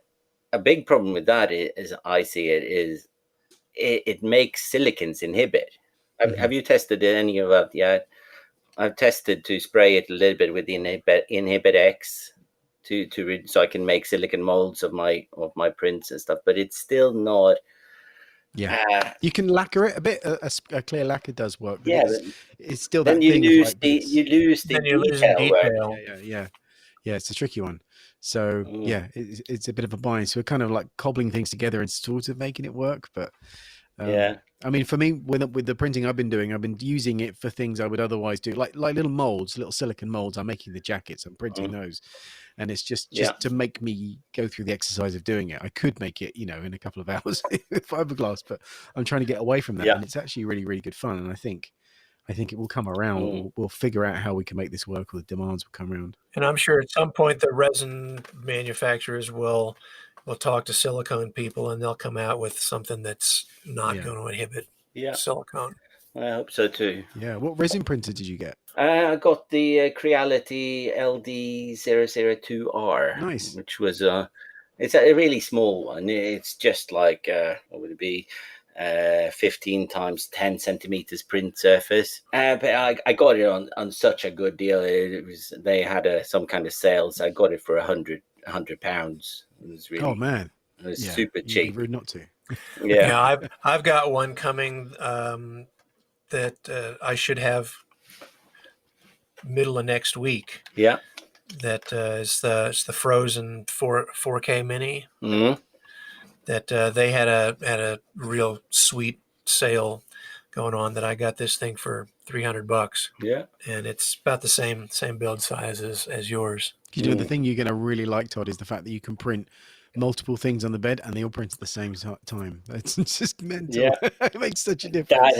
big problem with that is I see it is it makes silicons inhibit. Have you tested any of that yet? I've tested to spray it a little bit with the inhibit X so I can make silicon molds of my prints and stuff, but it's still not. Yeah, you can lacquer it a bit. A clear lacquer does work, but Yeah, it's still then that thing of like, but it's you lose the Then you're losing detail work. detail. yeah. It's a tricky one. So yeah, it's a bit of a bind. So we're kind of like cobbling things together and sort of making it work. But Yeah. I mean, for me, with the printing I've been doing, I've been using it for things I would otherwise do, like little molds, little silicon molds. I'm making the jackets, I'm printing those, and it's just to make me go through the exercise of doing it. I could make it, in a couple of hours with fiberglass, but I'm trying to get away from that, and it's actually really, really good fun. And I think it will come around. We'll figure out how we can make this work, or the demands will come around. And I'm sure at some point the resin manufacturers will talk to silicone people, and they'll come out with something that's not going to inhibit silicone. I hope so too. Yeah. What resin printer did you get? I got the Creality LD002R. Nice. Which was it's a really small one. It's just like what would it be? 15 times 10 centimeters print surface. But I got it on such a good deal. They had some kind of sale, so I got it for £100. It was really, Oh man, it was super you'd cheap. be rude not to. Yeah. Yeah, I've got one coming that I should have middle of next week. Yeah. That it's the Frozen 4K Mini. Mm. That they had a real sweet sale going on. That I got this thing for $300, Yeah. and it's about the same build size as yours. You know, the thing you're going to really like, Todd, is the fact that you can print multiple things on the bed and they all print at the same time. It's just mental. Yeah. It makes such a difference.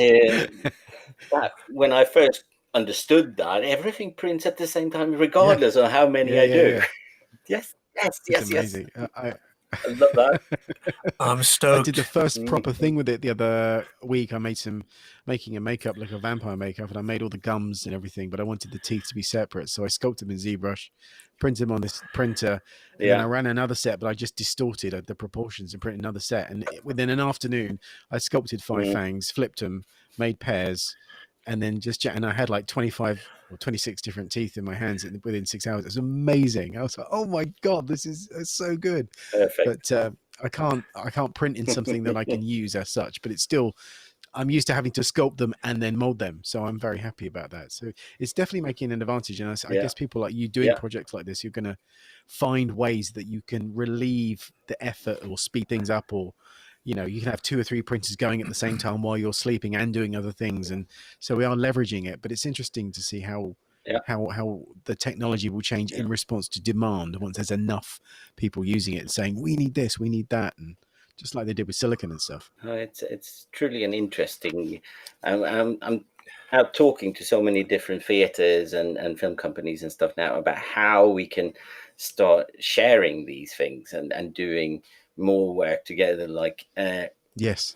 That when I first understood that everything prints at the same time, regardless of how many I do. Yeah. Yes. It's amazing. I love that. I'm I stoked. did the first proper thing with it the other week. I made making a makeup, like a vampire makeup, and I made all the gums and everything, but I wanted the teeth to be separate. So I sculpted them in ZBrush, printed them on this printer, and then I ran another set, but I just distorted the proportions and printed another set. And within an afternoon, I sculpted 5 fangs, flipped them, made pairs, and then and I had like 25 or 26 different teeth in my hands within 6 hours. It was amazing. I was like, oh my God, this is so good. Perfect. But I can't print in something that I can use as such, but it's still, I'm used to having to sculpt them and then mold them. So I'm very happy about that. So it's definitely making an advantage. And I guess people like you doing projects like this, you're going to find ways that you can relieve the effort or speed things up, or, you know, you can have 2 or 3 printers going at the same time while you're sleeping and doing other things. And so we are leveraging it, but it's interesting to see how the technology will change in response to demand once there's enough people using it and saying, we need this, we need that. And just like they did with Silicone and stuff. It's truly an interesting. I'm out talking to so many different theaters and film companies and stuff now about how we can start sharing these things and doing more work together, like yes,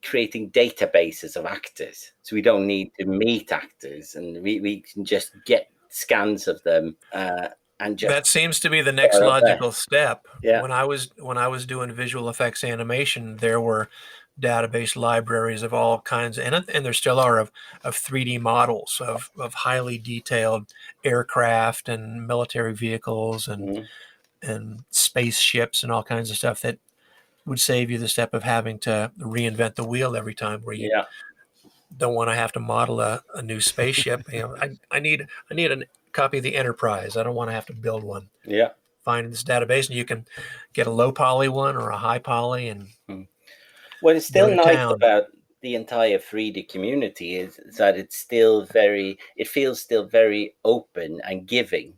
creating databases of actors, so we don't need to meet actors, and we can just get scans of them and just. That seems to be the next logical step. When I was doing visual effects animation, there were database libraries of all kinds, and there still are, of 3D models of highly detailed aircraft and military vehicles and spaceships and all kinds of stuff that would save you the step of having to reinvent the wheel every time, where you don't want to have to model a new spaceship. You know, I need a copy of the Enterprise. I don't want to have to build one. Yeah. Find this database, and you can get a low poly one or a high poly. And what is still nice about the entire 3D community is that it feels still very open and giving.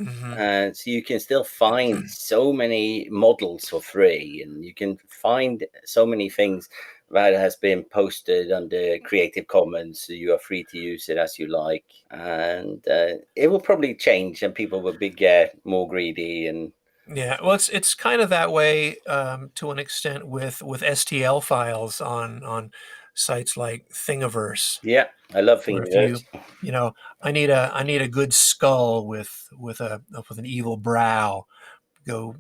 So you can still find so many models for free, and you can find so many things that has been posted under Creative Commons, so you are free to use it as you like. And it will probably change, and people will get more greedy. And well, it's kind of that way to an extent with STL files on sites like Thingiverse. Yeah, I love Thingiverse. You know, I need a good skull with an evil brow. Go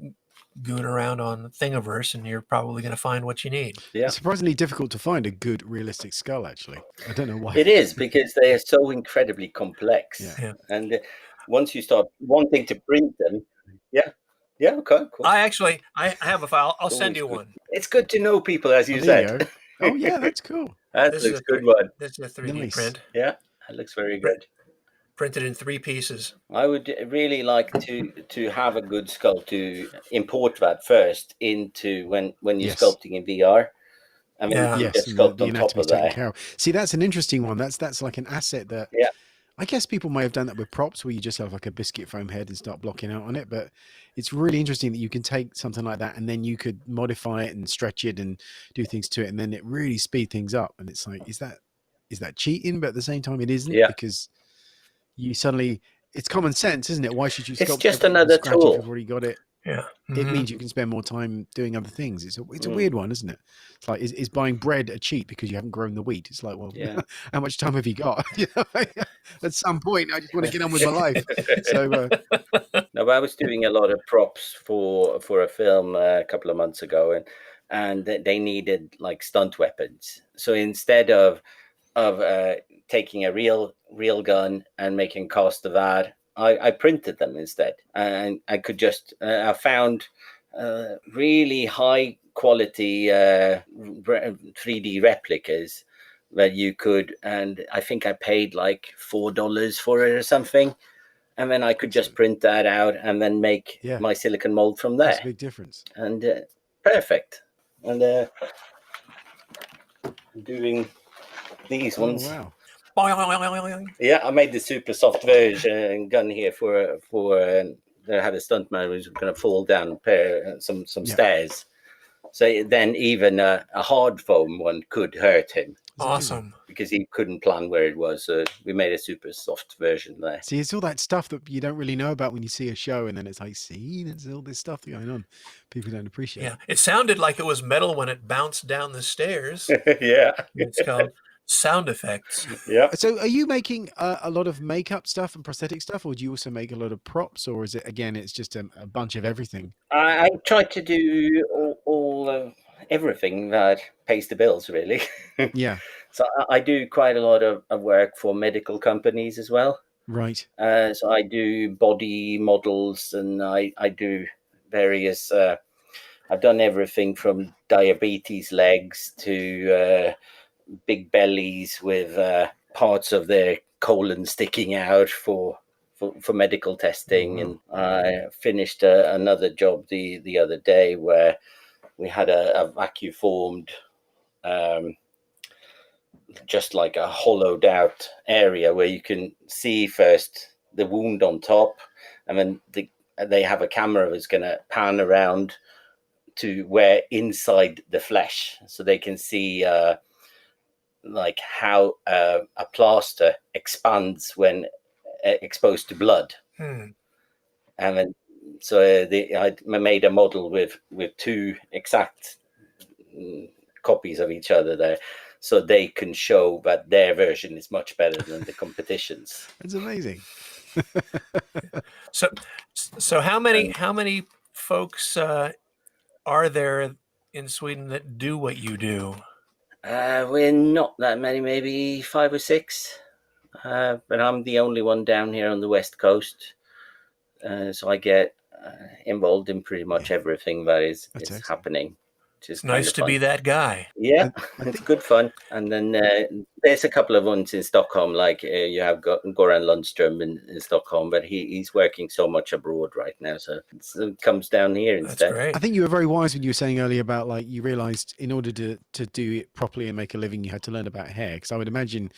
goon around on Thingiverse, and you're probably going to find what you need. Yeah, it's surprisingly difficult to find a good realistic skull. Actually, I don't know why. It is, because they are so incredibly complex. And once you start wanting to print them, okay, cool. I have a file. I'll send you one. It's good to know people, as you said. Oh yeah, that's cool. That looks a good one. This is a 3D print. Yeah, that looks very good. Printed in 3 pieces. I would really like to have a good skull, to import that first into when you're sculpting in VR. I mean, just sculpt on top of that. See, that's an interesting one. That's like an asset that I guess people may have done that with props, where you just have like a biscuit foam head and start blocking out on it. But it's really interesting that you can take something like that and then you could modify it and stretch it and do things to it, and then it really speed things up. And it's like, is that cheating? But at the same time, it isn't, because you suddenly, it's common sense, isn't it? Why should you sculpt? It's just another tool. If you've already got it. Yeah. It means you can spend more time doing other things. It's a weird one, isn't it? It's like, is buying bread a cheat because you haven't grown the wheat? It's like, well, how much time have you got? At some point, I just want to get on with my life. So, no, I was doing a lot of props for a film a couple of months ago, and they needed like stunt weapons. So instead of taking a real gun and making cast of that, I printed them instead, and I could just I found really high quality 3D replicas that you could, and I think I paid like $4 for it or something, and then I could just print that out and then make my silicone mold from there. That's a big difference. And perfect. And doing these ones. Oh, wow. Yeah, I made the super soft version gun here for I had a stuntman who was going to fall down some stairs. So then even a hard foam one could hurt him. Awesome. Because he couldn't plan where it was. So we made a super soft version there. See, it's all that stuff that you don't really know about when you see a show, and then it's like, see, there's all this stuff going on. People don't appreciate. Yeah, it sounded like it was metal when it bounced down the stairs. Yeah. It's called sound effects. Yeah. So are you making a lot of makeup stuff and prosthetic stuff, or do you also make a lot of props, or is it, again, it's just a bunch of everything? I try to do all of everything that pays the bills, really. Yeah. So I do quite a lot of work for medical companies as well. Right. So I do body models, and I do various. I've done everything from diabetes legs to big bellies with parts of their colon sticking out for medical testing. Wow. And I finished another job the other day where we had a vacuum formed, just like a hollowed out area where you can see first the wound on top, and then they have a camera that's going to pan around to where inside the flesh, so they can see like how a plaster expands when exposed to blood. And then so I made a model with two exact copies of each other there, so they can show that their version is much better than the competition's. That's amazing. So how many folks are there in Sweden that do what you do? We're not that many, maybe 5 or 6. But I'm the only one down here on the West Coast. So I get involved in pretty much everything that is happening. It's nice to be that guy. Yeah, it's good fun. And then there's a couple of ones in Stockholm, like you have Goran Lundström in Stockholm, but he's working so much abroad right now, so it comes down here instead. That's great. I think you were very wise when you were saying earlier about, like, you realized in order to do it properly and make a living, you had to learn about hair, because I would imagine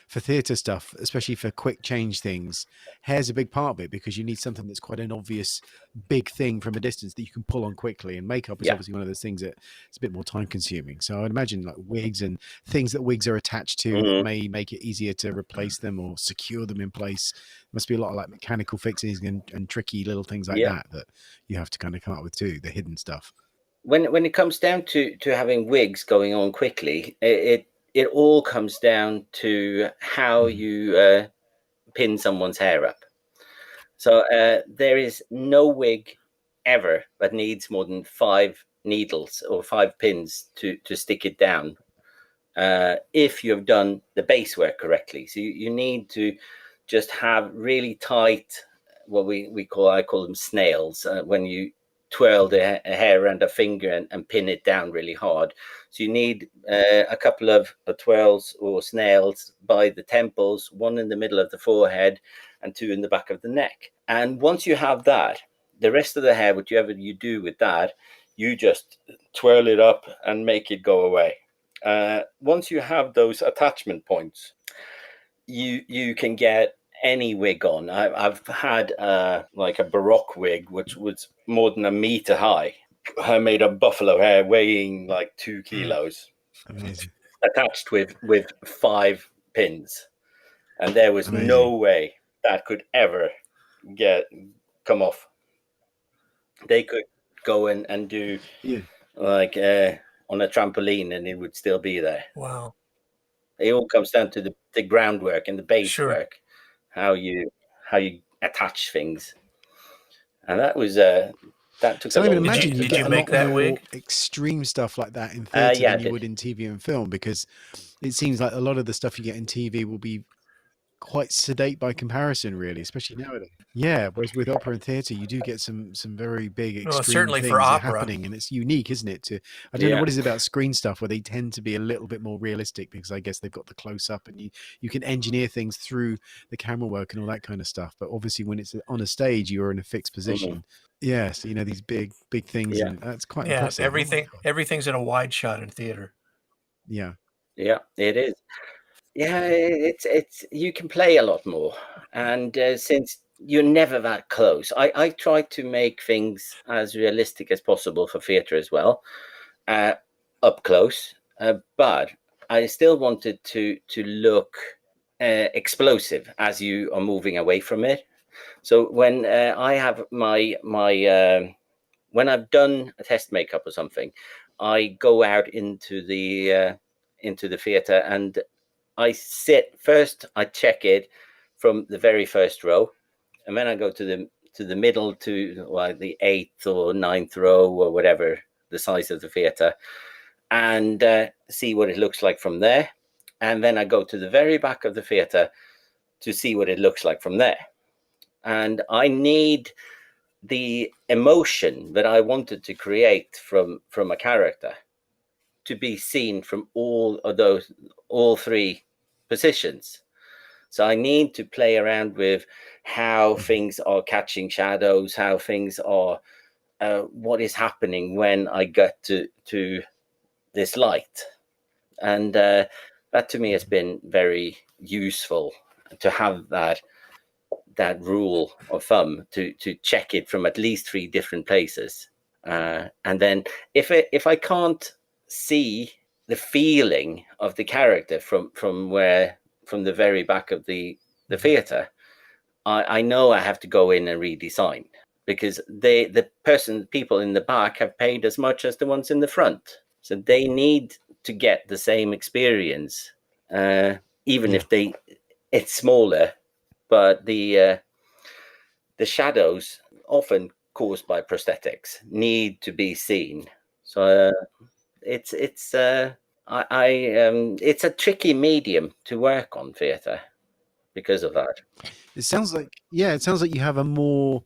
for theatre stuff, especially for quick change things, hair's a big part of it, because you need something that's quite an obvious big thing from a distance that you can pull on quickly, and makeup is obviously one of those things that it's a bit more time consuming. So I would imagine like wigs and things that wigs are attached to that may make it easier to replace them or secure them in place. Must be a lot of like mechanical fixes and tricky little things like that you have to kind of come up with too, the hidden stuff. When it comes down to having wigs going on quickly, it all comes down to how you pin someone's hair up. So there is no wig ever that needs more than 5 needles or 5 pins to stick it down, if you've done the base work correctly. So you need to just have really tight, what I call them snails, when you twirl the hair around a finger and pin it down really hard. So you need a couple of twirls or snails by the temples, 1 in the middle of the forehead and 2 in the back of the neck. And once you have that, the rest of the hair, whatever you do with that, you just twirl it up and make it go away. Once you have those attachment points, you can get any wig on. I've had like a Baroque wig, which was more than 1 meter high. I made of buffalo hair weighing like 2 kilos. Amazing. Attached with 5 pins. And there was no way that could ever come off. They could go in and do like on a trampoline and it would still be there. Wow. It all comes down to the groundwork and the base work, how you attach things. And that was that took. So a I would long imagine time. you Did get you a make lot that more wig? extreme stuff like that in theatre Yeah, than you would in TV and film, because it seems like a lot of the stuff you get in TV will be quite sedate by comparison, really, especially nowadays. Yeah, whereas with opera and theatre, you do get some very big, Well, extreme certainly for things are opera. happening, and it's unique, isn't it? I don't know what it is about screen stuff where they tend to be a little bit more realistic, because I guess they've got the close up, and you can engineer things through the camera work and all that kind of stuff. But obviously, when it's on a stage, you're in a fixed position. Yeah, so these big things, and that's quite impressive. Everything's in a wide shot in theater. Yeah, it is. Yeah, it's you can play a lot more, and since you're never that close, I try to make things as realistic as possible for theatre as well, up close. But I still wanted to look explosive as you are moving away from it. So when I have my when I've done a test makeup or something, I go out into the theatre, and I sit first. I check it from the very first row, and then I go to the middle, to the 8th or 9th row or whatever the size of the theatre, and see what it looks like from there. And then I go to the very back of the theatre to see what it looks like from there. And I need the emotion that I wanted to create from a character to be seen from all three positions. So I need to play around with how things are catching shadows, how things are, what is happening when I get to this light. And that to me has been very useful, to have that rule of thumb to check it from at least 3 different places. And then if I can't see the feeling of the character from the very back of the theater, I know I have to go in and redesign, because people in the back have paid as much as the ones in the front, so they need to get the same experience, even if it's smaller. But the shadows, often caused by prosthetics, need to be seen. So it's a tricky medium to work on, theatre, because of that. it sounds like you have a more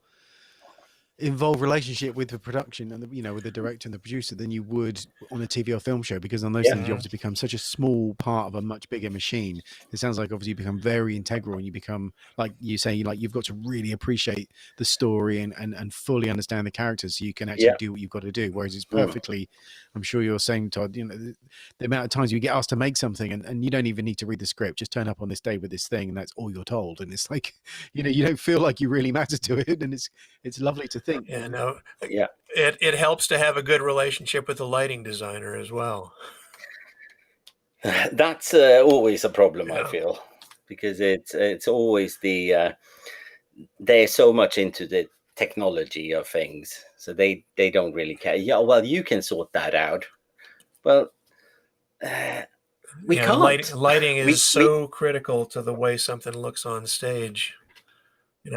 involved relationship with the production and with the director and the producer than you would on a TV or film show, because on those things you obviously become such a small part of a much bigger machine. It sounds like obviously you become very integral, and you become, like you say, like you've got to really appreciate the story and fully understand the characters, so you can actually do what you've got to do. Whereas it's perfectly, I'm sure you're saying, Todd, the amount of times you get asked to make something and you don't even need to read the script, just turn up on this day with this thing, and that's all you're told, and it's like you don't feel like you really matter to it, and it's lovely to think. It helps to have a good relationship with the lighting designer as well. That's always a problem, I feel, because it's always they're so much into the technology of things, so they don't really care. Well, you can sort that out. Well, we can't. Lighting is so critical to the way something looks on stage.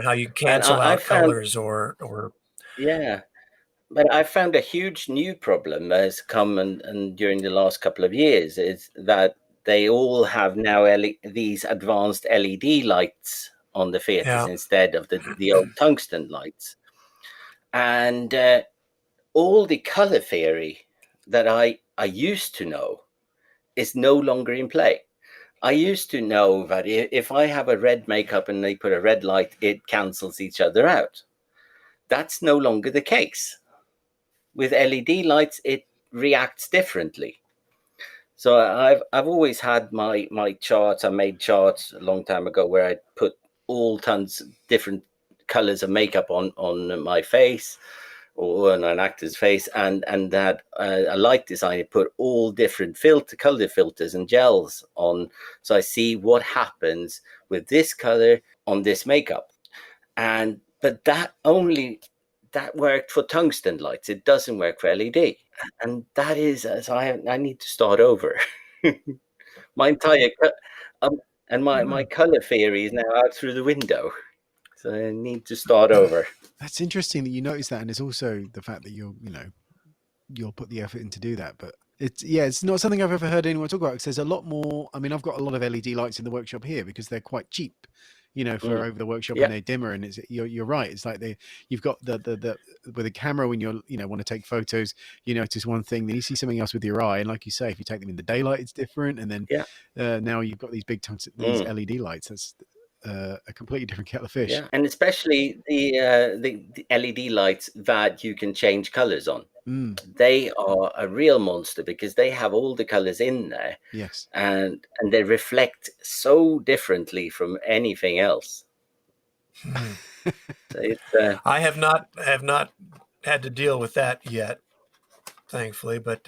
How you cancel out colors or but I found a huge new problem that has come and during the last couple of years, is that they all have now these advanced LED lights on the theatres instead of the old tungsten lights. And all the color theory that I used to know is no longer in play. I used to know that if I have a red makeup and they put a red light, it cancels each other out. That's no longer the case. With LED lights, it reacts differently. So I've always had my charts. I made charts a long time ago where I put all tons of different colors of makeup on my face, or on an actor's face, and that a light designer put all different color filters and gels on, so I see what happens with this color on this makeup. But that worked for tungsten lights. It doesn't work for LED, and that is, so I need to start over. My entire my color theory is now out through the window, so I need to start over. That's interesting that you notice that, and it's also the fact that you'll put the effort in to do that. But It's not something I've ever heard anyone talk about, because there's a lot more. I mean, I've got a lot of LED lights in the workshop here because they're quite cheap, for over the workshop, Yeah. and they're dimmer. And you're right. It's like you've got the with a camera, when you're want to take photos, you notice one thing, then you see something else with your eye, and like you say, if you take them in the daylight, it's different. And then now you've got these these LED lights. That's a completely different kettle of fish. Yeah, and especially the LED lights that you can change colors on. They are a real monster because they have all the colors in there. Yes, and they reflect so differently from anything else. So it's, I have not had to deal with that yet, thankfully, but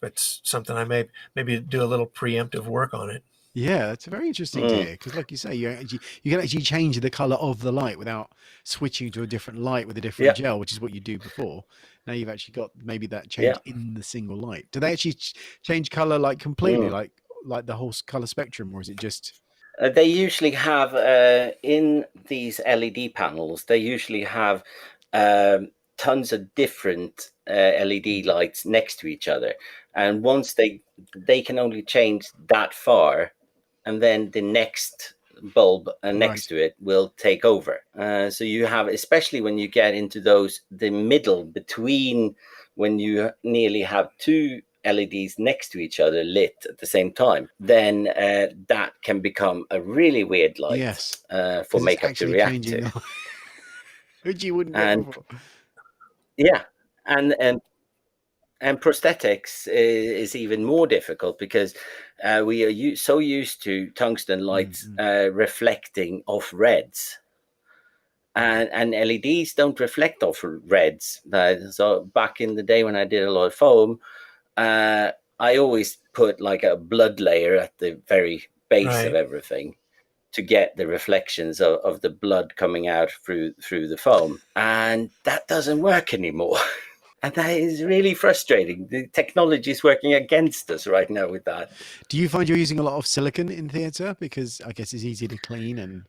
it's something I maybe do a little preemptive work on it. yeah, that's very interesting to hear, because, like you say, you can actually change the color of the light without switching to a different light with a different gel, which is what you do before. Now you've actually got maybe that change in the single light. Do they actually change color like completely, like the whole color spectrum, or is it just? They usually have in these LED panels. They usually have tons of different LED lights next to each other, and once they can only change that far, and then the next bulb next to it will take over. So you have, especially when you get into the middle between, when you nearly have two LEDs next to each other lit at the same time, then that can become a really weird light. Yes, for makeup to react to. Which you wouldn't get before. Yeah, and prosthetics is even more difficult, because we are so used to tungsten lights reflecting off reds, and LEDs don't reflect off reds. So back in the day when I did a lot of foam, I always put like a blood layer at the very base of everything to get the reflections of the blood coming out through the foam, and that doesn't work anymore. And that is really frustrating. The technology is working against us right now with that. Do you find you're using a lot of silicone in theatre, because I guess it's easy to clean? And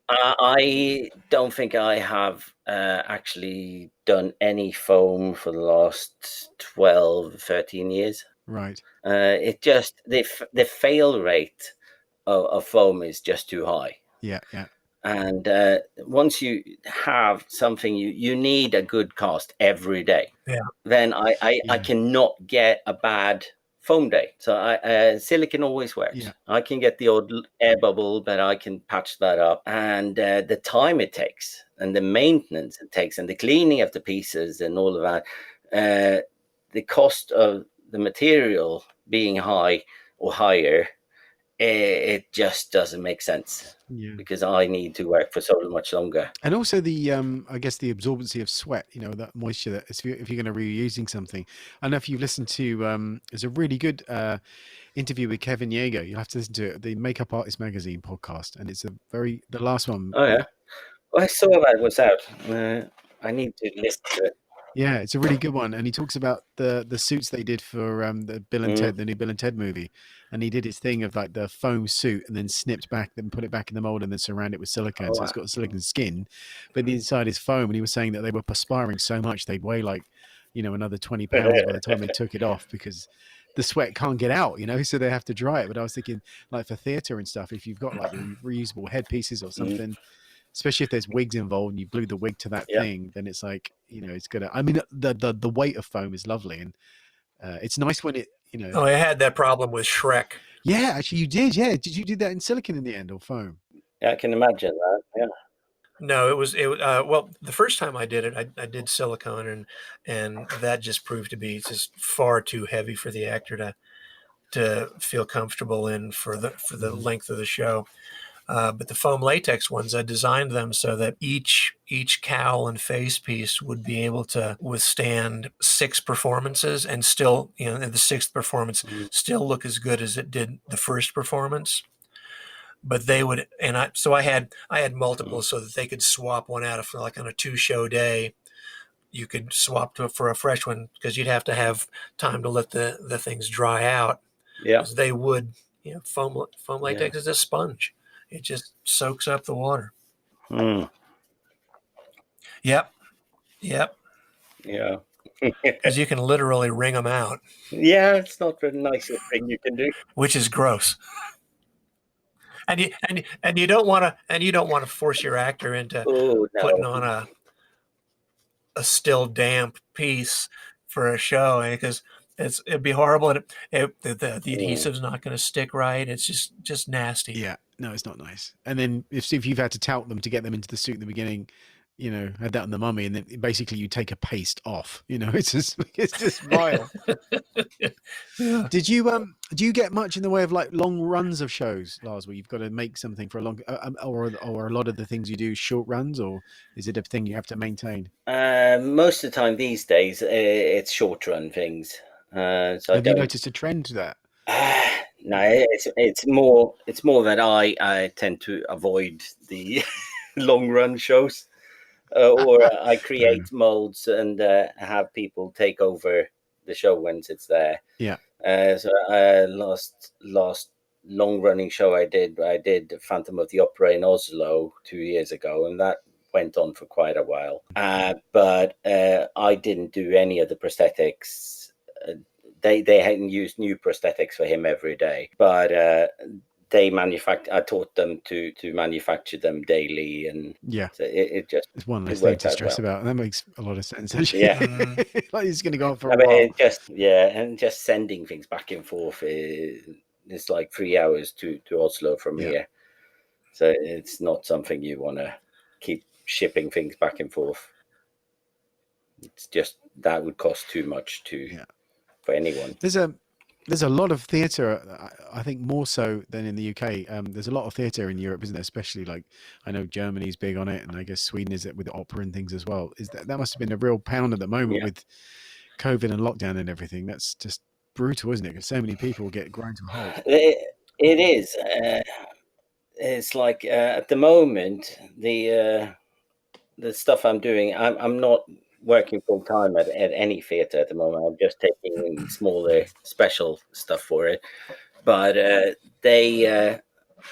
I don't think I have actually done any foam for the last 12, 13 years. Right. It just, the fail rate of foam is just too high. Yeah. And once you have something, you need a good cast every day. Yeah. Then I cannot get a bad foam day. So silicone always works. Yeah. I can get the odd air bubble, but I can patch that up. And the time it takes, and the maintenance it takes, and the cleaning of the pieces, and all of that, the cost of the material being high or higher, it just doesn't make sense. Because I need to work for so much longer. And also the I guess the absorbency of sweat, that moisture, that if you're going to be reusing something. I don't know if you've listened to there's a really good interview with Kevin Yeager. You'll have to listen to it, the Makeup Artist Magazine podcast, and it's the last one. Oh yeah, well, I saw that was out. I need to listen to it. Yeah, it's a really good one, and he talks about the suits they did for the Bill and Ted, the new Bill and Ted movie, and he did his thing of like the foam suit and then snipped back, then put it back in the mold, and then surround it with silicone, so it's got a silicone skin, but the inside is foam. And he was saying that they were perspiring so much they'd weigh like another 20 pounds by the time they took it off, because the sweat can't get out, so they have to dry it. But I was thinking, like for theatre and stuff, if you've got like reusable headpieces or something. Especially if there's wigs involved and you glue the wig to that thing, then it's like, it's gonna. I mean, the weight of foam is lovely, and it's nice when it, Oh, I had that problem with Shrek. Yeah, actually, you did. Yeah, did you do that in silicone in the end, or foam? Yeah, I can imagine that. Yeah. No, it was well, the first time I did it, I did silicone, and that just proved to be just far too heavy for the actor to feel comfortable in for the length of the show. But the foam latex ones, I designed them so that each cowl and face piece would be able to withstand 6 performances, and still, in the 6th performance, still look as good as it did the first performance. But they would, and I had multiple, so that they could swap one out. If like on a 2-show day, you could swap for a fresh one, because you'd have to have time to let the things dry out. Yeah, because they would, foam latex is a sponge. It just soaks up the water. Yep. Yeah. because you can literally wring them out, Yeah, it's not the nicest thing you can do. which is gross. And you don't want to force your actor into Oh putting no. on a still damp piece for a show, because it'd be horrible, and the adhesive's not going to stick right. It's just nasty. Yeah, no, it's not nice. And then if you've had to tout them to get them into the suit in the beginning, you know, had that on the Mummy, and then basically you take a paste off. You know, it's just vile. Yeah. Did you do you get much in the way of like long runs of shows, Lars, where you've got to make something for a long, or a lot of the things you do short runs, or is it a thing you have to maintain? Most of the time these days, it's short run things. So I Have you don't. noticed a trend to that? No, it's more that I tend to avoid the long run shows, or I Fair create enough. molds and have people take over the show once it's there. Yeah. So last long running show I did Phantom of the Opera in Oslo 2 years ago, and that went on for quite a while. But I didn't do any of the prosthetics. They hadn't used new prosthetics for him every day, but I taught them to manufacture them daily, and Yeah. so it just It's one less it thing worked to out stress well. about. That makes a lot of sense, actually. Yeah. Like it's going to go on for I a mean, while. and just sending things back and forth is like 3 hours to Oslo from Yeah. here, so it's not something you want to keep shipping things back and forth. It's just that would cost too much for anyone. There's a lot of theatre. I think more so than in the UK. There's a lot of theatre in Europe, isn't there? Especially like I know Germany's big on it, and I guess Sweden is with opera and things as well. Is that must have been a real pound at the moment Yeah. with COVID and lockdown and everything? That's just brutal, isn't it? Because so many people get ground to a halt. It is. It's like at the moment the stuff I'm doing. I'm not working full time at any theatre at the moment. I'm just taking smaller special stuff for it. But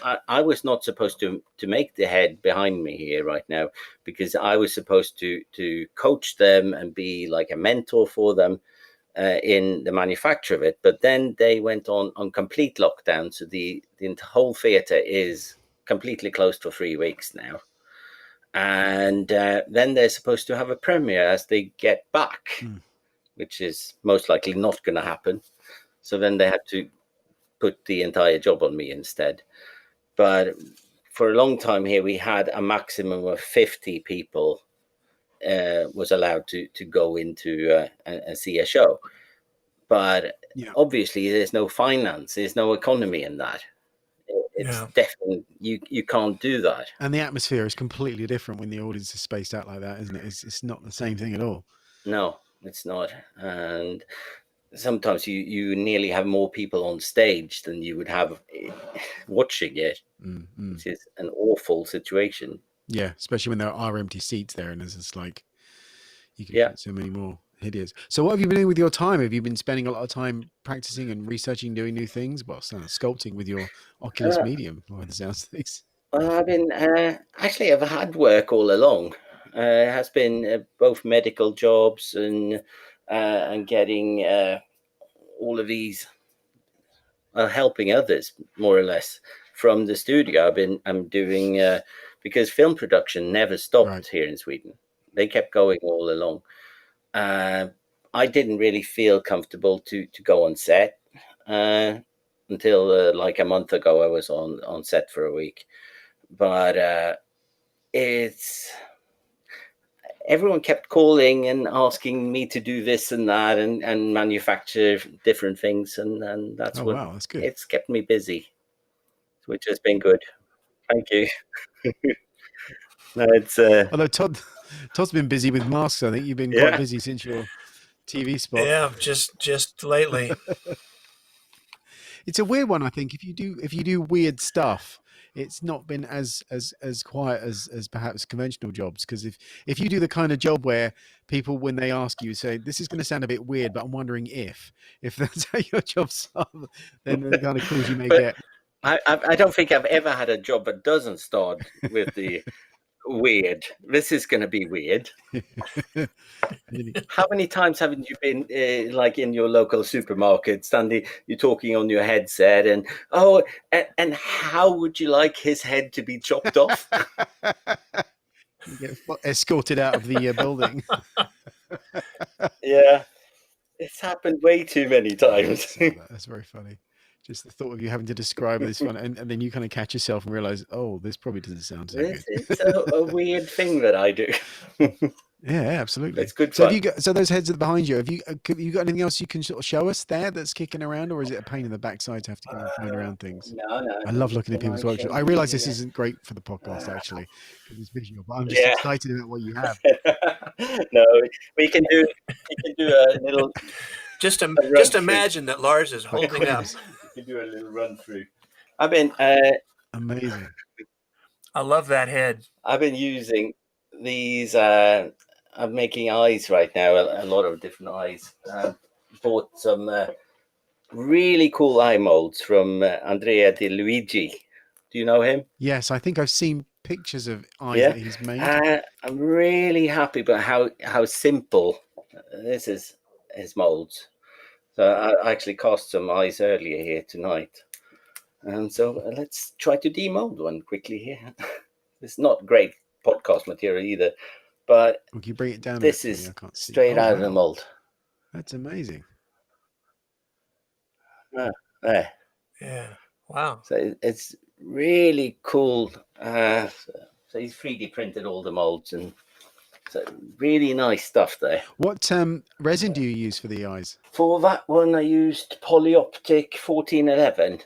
I was not supposed to make the head behind me here right now, because I was supposed to coach them and be like a mentor for them in the manufacture of it. But then they went on complete lockdown, so the whole theatre is completely closed for 3 weeks now. And then they're supposed to have a premiere as they get back, which is most likely not going to happen. So then they had to put the entire job on me instead. But for a long time here, we had a maximum of 50 people was allowed to go into and see a show. But obviously, there's no finance, there's no economy in that. It's definitely you can't do that. And the atmosphere is completely different when the audience is spaced out like that, isn't it? It's not the same thing at all. No, it's not. And sometimes you nearly have more people on stage than you would have watching it, which is an awful situation. Yeah, especially when there are empty seats there, and there's just like you can fit so many more idiots. So what have you been doing with your time? Have you been spending a lot of time practicing and researching, doing new things? Well, sculpting with your Oculus Medium, by the sounds of things. Well, I've been actually I've had work all along. It has been both medical jobs and getting all of these helping others more or less from the studio. I'm doing because film production never stopped here in Sweden. They kept going all along. I didn't really feel comfortable to go on set until like a month ago. I was on set for a week, but everyone kept calling and asking me to do this and that and manufacture different things, and that's that's good. It's kept me busy, which has been good. Thank you. No, it's although Todd's been busy with masks. I think you've been quite busy since your TV spot. Yeah, just lately. It's a weird one. I think if you do weird stuff, it's not been as quiet as perhaps conventional jobs. Because if you do the kind of job where people, when they ask you, say, this is going to sound a bit weird, but I'm wondering if that's how your jobs are, then the kind of calls you may get. I don't think I've ever had a job that doesn't start with the weird. This is going to be weird. How many times haven't you been like in your local supermarket, standing, you're talking on your headset, and and how would you like his head to be chopped off? You get escorted out of the building. Yeah, it's happened way too many times. That's very funny. Just the thought of you having to describe this one, and then you kind of catch yourself and realize, oh, this probably doesn't sound so good. It's a weird thing that I do. Yeah, absolutely. It's good So fun. so those heads are behind you. Have you got anything else you can sort of show us there that's kicking around, or is it a pain in the backside to have to go and find around things? No. I love looking at people's workshops. I realize this isn't great for the podcast actually, because it's visual, but I'm just excited about what you have. No, we can do a little. Just imagine that Lars is holding up. We can do a little run through. I've been amazing. I love that head. I've been using these. I'm making eyes right now. A lot of different eyes. Bought some really cool eye molds from Andrea De Luigi. Do you know him? Yes, I think I've seen pictures of eyes that he's made. I'm really happy about how simple this is, his molds. So I actually cast some eyes earlier here tonight. And so let's try to demold one quickly here. It's not great podcast material either, but can you bring it down? This is straight out of the mold. That's amazing. There. Yeah. Wow. So it's really cool. So he's 3D printed all the molds, and so really nice stuff there. What resin do you use for the eyes? For that one, I used Polyoptic 1411,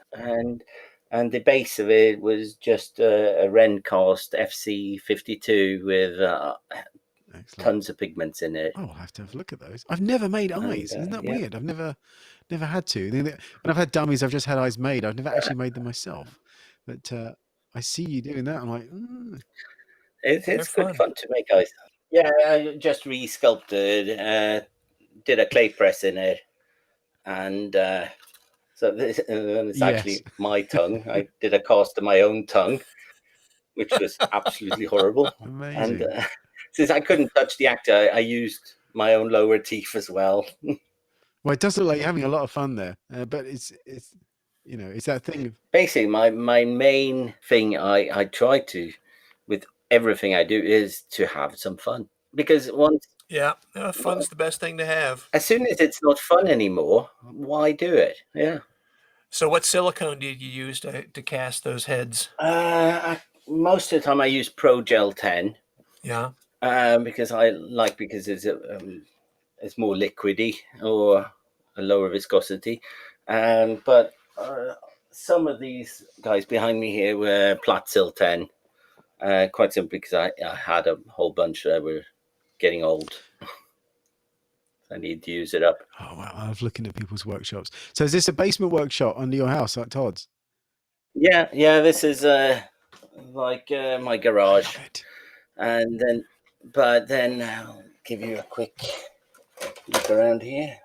and the base of it was just a Rencast FC52 with tons of pigments in it. Oh, I'll have to have a look at those. I've never made eyes. Isn't that weird? I've never had to. When I've had dummies, I've just had eyes made. I've never actually made them myself. But I see you doing that. I'm like, it's good fun to make eyes. Yeah, I just re-sculpted, did a clay press in it, and so this it's actually my tongue. I did a cast of my own tongue, which was absolutely horrible. Amazing. And since I couldn't touch the actor, I used my own lower teeth as well. Well, it does look like you're having a lot of fun there, but it's it's that thing. Basically, my main thing I try to, with everything I do, is to have some fun. Because fun's the best thing to have. As soon as it's not fun anymore, why do it? Yeah. So what silicone did you use to cast those heads? Most of the time I use Pro Gel 10. Yeah. Because it's more liquidy or a lower viscosity. But some of these guys behind me here were Platsil 10. Quite simply because I had a whole bunch that were getting old. I need to use it up. Oh wow! I love looking at people's workshops. So is this a basement workshop under your house, like Todd's? Yeah. This is like my garage, and then I'll give you a quick look around here.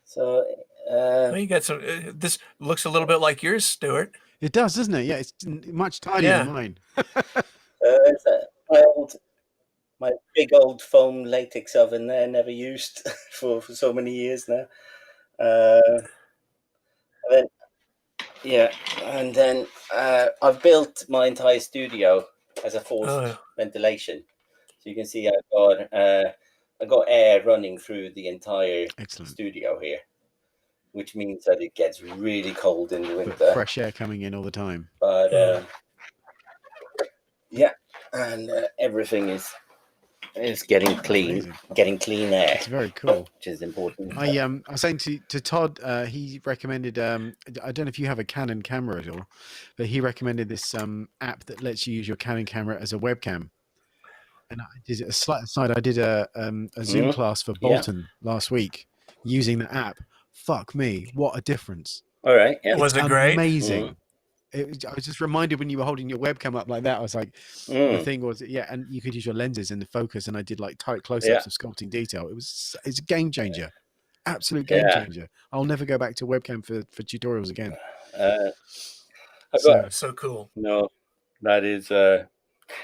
So you got some. This looks a little bit like yours, Stuart. It does, doesn't it? Yeah, it's much tidier than mine. My big old foam latex oven there, never used for so many years now. And then I've built my entire studio as a forced ventilation. So you can see I got air running through the entire studio here, which means that it gets really cold in the winter. Fresh air coming in all the time. But and everything is getting clean, getting clean air. It's very cool, which is important. I was saying to Todd, he recommended. I don't know if you have a Canon camera at all, but he recommended this app that lets you use your Canon camera as a webcam. And I did a slight aside. I did a Zoom class for Bolton last week using the app. Fuck me, what a difference! All right, was it great? Amazing. I was just reminded when you were holding your webcam up like that. I was like, the thing was, and you could use your lenses and the focus. And I did like tight close-ups of sculpting detail. It's a game changer, absolute game changer. I'll never go back to webcam for tutorials again. So cool. No, that is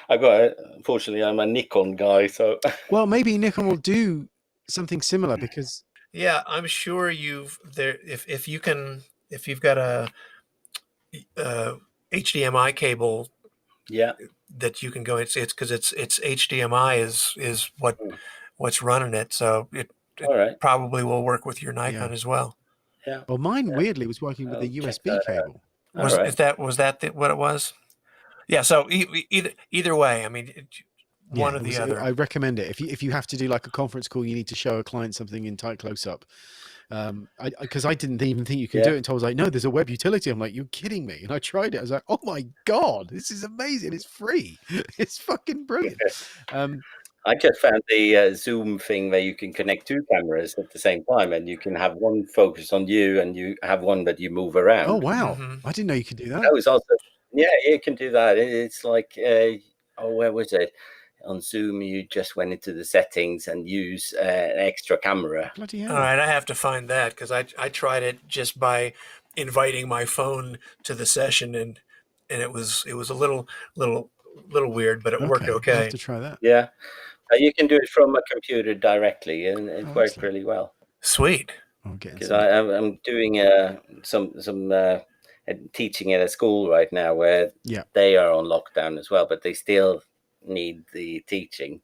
Unfortunately, I'm a Nikon guy, so Well, maybe Nikon will do something similar because Yeah, I'm sure if you've got a HDMI cable yeah. that you can go, it's because it's HDMI is what's running it, so it All right. probably will work with your yeah. Nikon as well. Yeah. Well, mine Yeah. weirdly was working with I'll the check USB that out. cable. All Was right. is that was that what it was? Yeah. So either way, I mean, Yeah, one or it the was. other. I recommend it if you have to do like a conference call, you need to show a client something in tight close up. Because I didn't even think you could do Yeah. it until I was like, no, there's a web utility. I'm like, you're kidding me. And I tried it. I was like, oh my God, this is amazing. It's free. It's fucking brilliant. I just found the Zoom thing where you can connect two cameras at the same time, and you can have one focus on you, and you have one that you move around. Oh, wow. Mm-hmm. I didn't know you could do that. That was also, yeah, you can do that. It's like, where was it? On Zoom, you just went into the settings and use an extra camera. Bloody All hell. right, I have to find that because I tried it just by inviting my phone to the session, and it was a little weird, but it worked Okay. I'll have okay. to try that. Yeah, you can do it from a computer directly, and it Oh, worked excellent. really well. Sweet. I'm getting Because some. I'm doing some teaching at a school right now where Yeah. they are on lockdown as well, but they still need the teaching.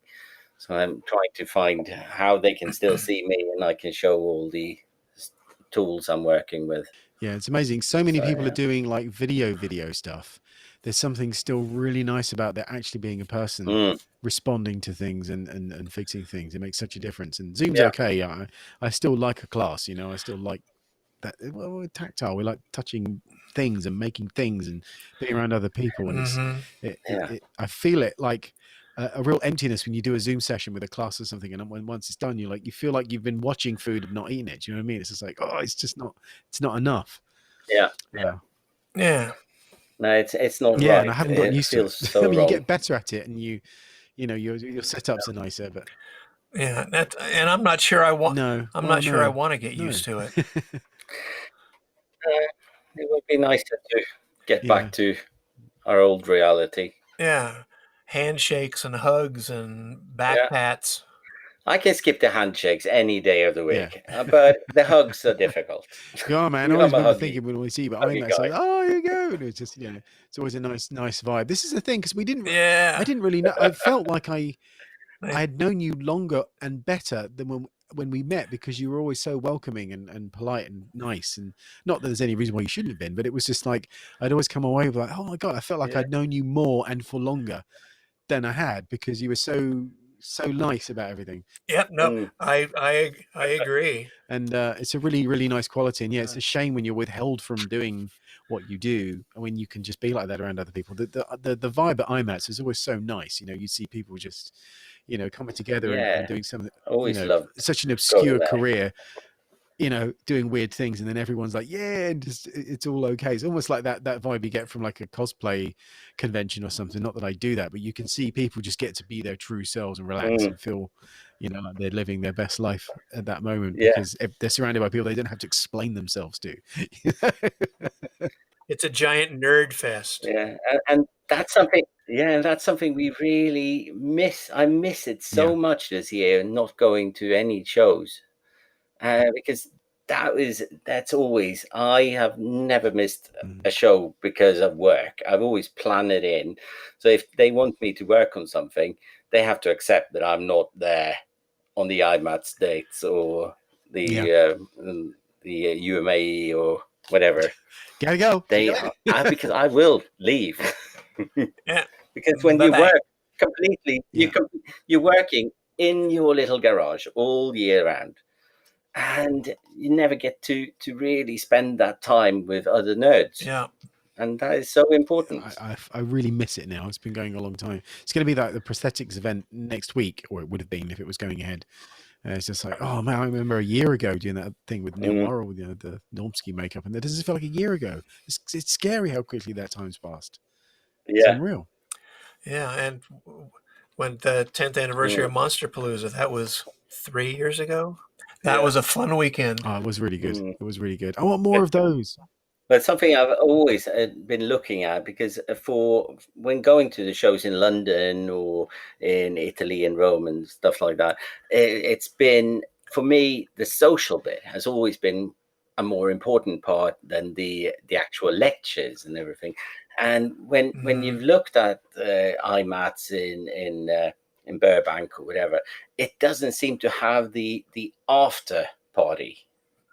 So I'm trying to find how they can still see me, and I can show all the tools I'm working with. Yeah, it's amazing. So many So, people yeah. are doing like video stuff. There's something still really nice about there actually being a person responding to things and fixing things. It makes such a difference. And Zoom's Yeah. okay. I still like a class, you know, I still like that. Well, we're tactile. We like touching things and making things and being around other people. And Mm-hmm. I feel it like a real emptiness when you do a Zoom session with a class or something. And once it's done, you feel like you've been watching food and not eating it. Do you know what I mean? It's just like, oh, it's not enough. Yeah. Yeah. No, it's not Yeah, right. and I haven't gotten It used to feels it. so I mean, you wrong. get better at it, and your setups are nicer, but Yeah. And I'm not sure I want. no, I'm well, not sure no, I want to get no. used to it. It would be nicer to get Yeah. back to our old reality. Yeah. Handshakes and hugs and back Yeah. pats. I can skip the handshakes any day of the week, but the hugs are difficult. Yeah, man. I I'm always a remember huggy, thinking when we see, but huggy I'm like, guy. oh, here you go. And it's just, it's always a nice vibe. This is the thing because I Yeah. didn't really know. I felt like I had known you longer and better than when we met because you were always so welcoming and polite and nice. And not that there's any reason why you shouldn't have been, but it was just like I'd always come away with like, oh my God, I felt like Yeah. I'd known you more and for longer than I had because you were so nice about everything. Yep. No, I agree. And it's a really, really nice quality. And yeah, it's a shame when you're withheld from doing what you do and when you can just be like that around other people. The vibe at IMATS is always so nice. You see people just, coming together and doing something, Always love such an going obscure there. career, doing weird things. And then everyone's like, yeah, and just, it's all okay. It's almost like that vibe you get from like a cosplay convention or something. Not that I do that, but you can see people just get to be their true selves and relax and feel, like they're living their best life at that moment because if they're surrounded by people they don't have to explain themselves to. It's a giant nerd fest. Yeah, and that's something. Yeah, that's something we really miss. I miss it so much this year, not going to any shows, because that's always. I have never missed a show because of work. I've always planned it in. So if they want me to work on something, they have to accept that I'm not there on the IMATS dates or the UMA or whatever. Gotta go. Because I will leave. Yeah. Because when you work completely, you're working in your little garage all year round, and you never get to really spend that time with other nerds. Yeah. And that is so important. I really miss it now. It's been going a long time. It's going to be like the prosthetics event next week, or it would have been if it was going ahead. It's just like, oh man, I remember a year ago doing that thing with Neil Morrow, with the Normsky makeup, and that doesn't feel like a year ago. It's scary how quickly that time's passed. It's unreal. Yeah, and when the 10th anniversary of Monsterpalooza, that was 3 years ago. That was a fun weekend. Oh, it was really good. It was really good. I want more of those. But something I've always been looking at, because for when going to the shows in London or in Italy and Rome and stuff like that, it's been, for me, the social bit has always been a more important part than the actual lectures and everything. And when Mm, you've looked at IMATs in Burbank or whatever, it doesn't seem to have the after party,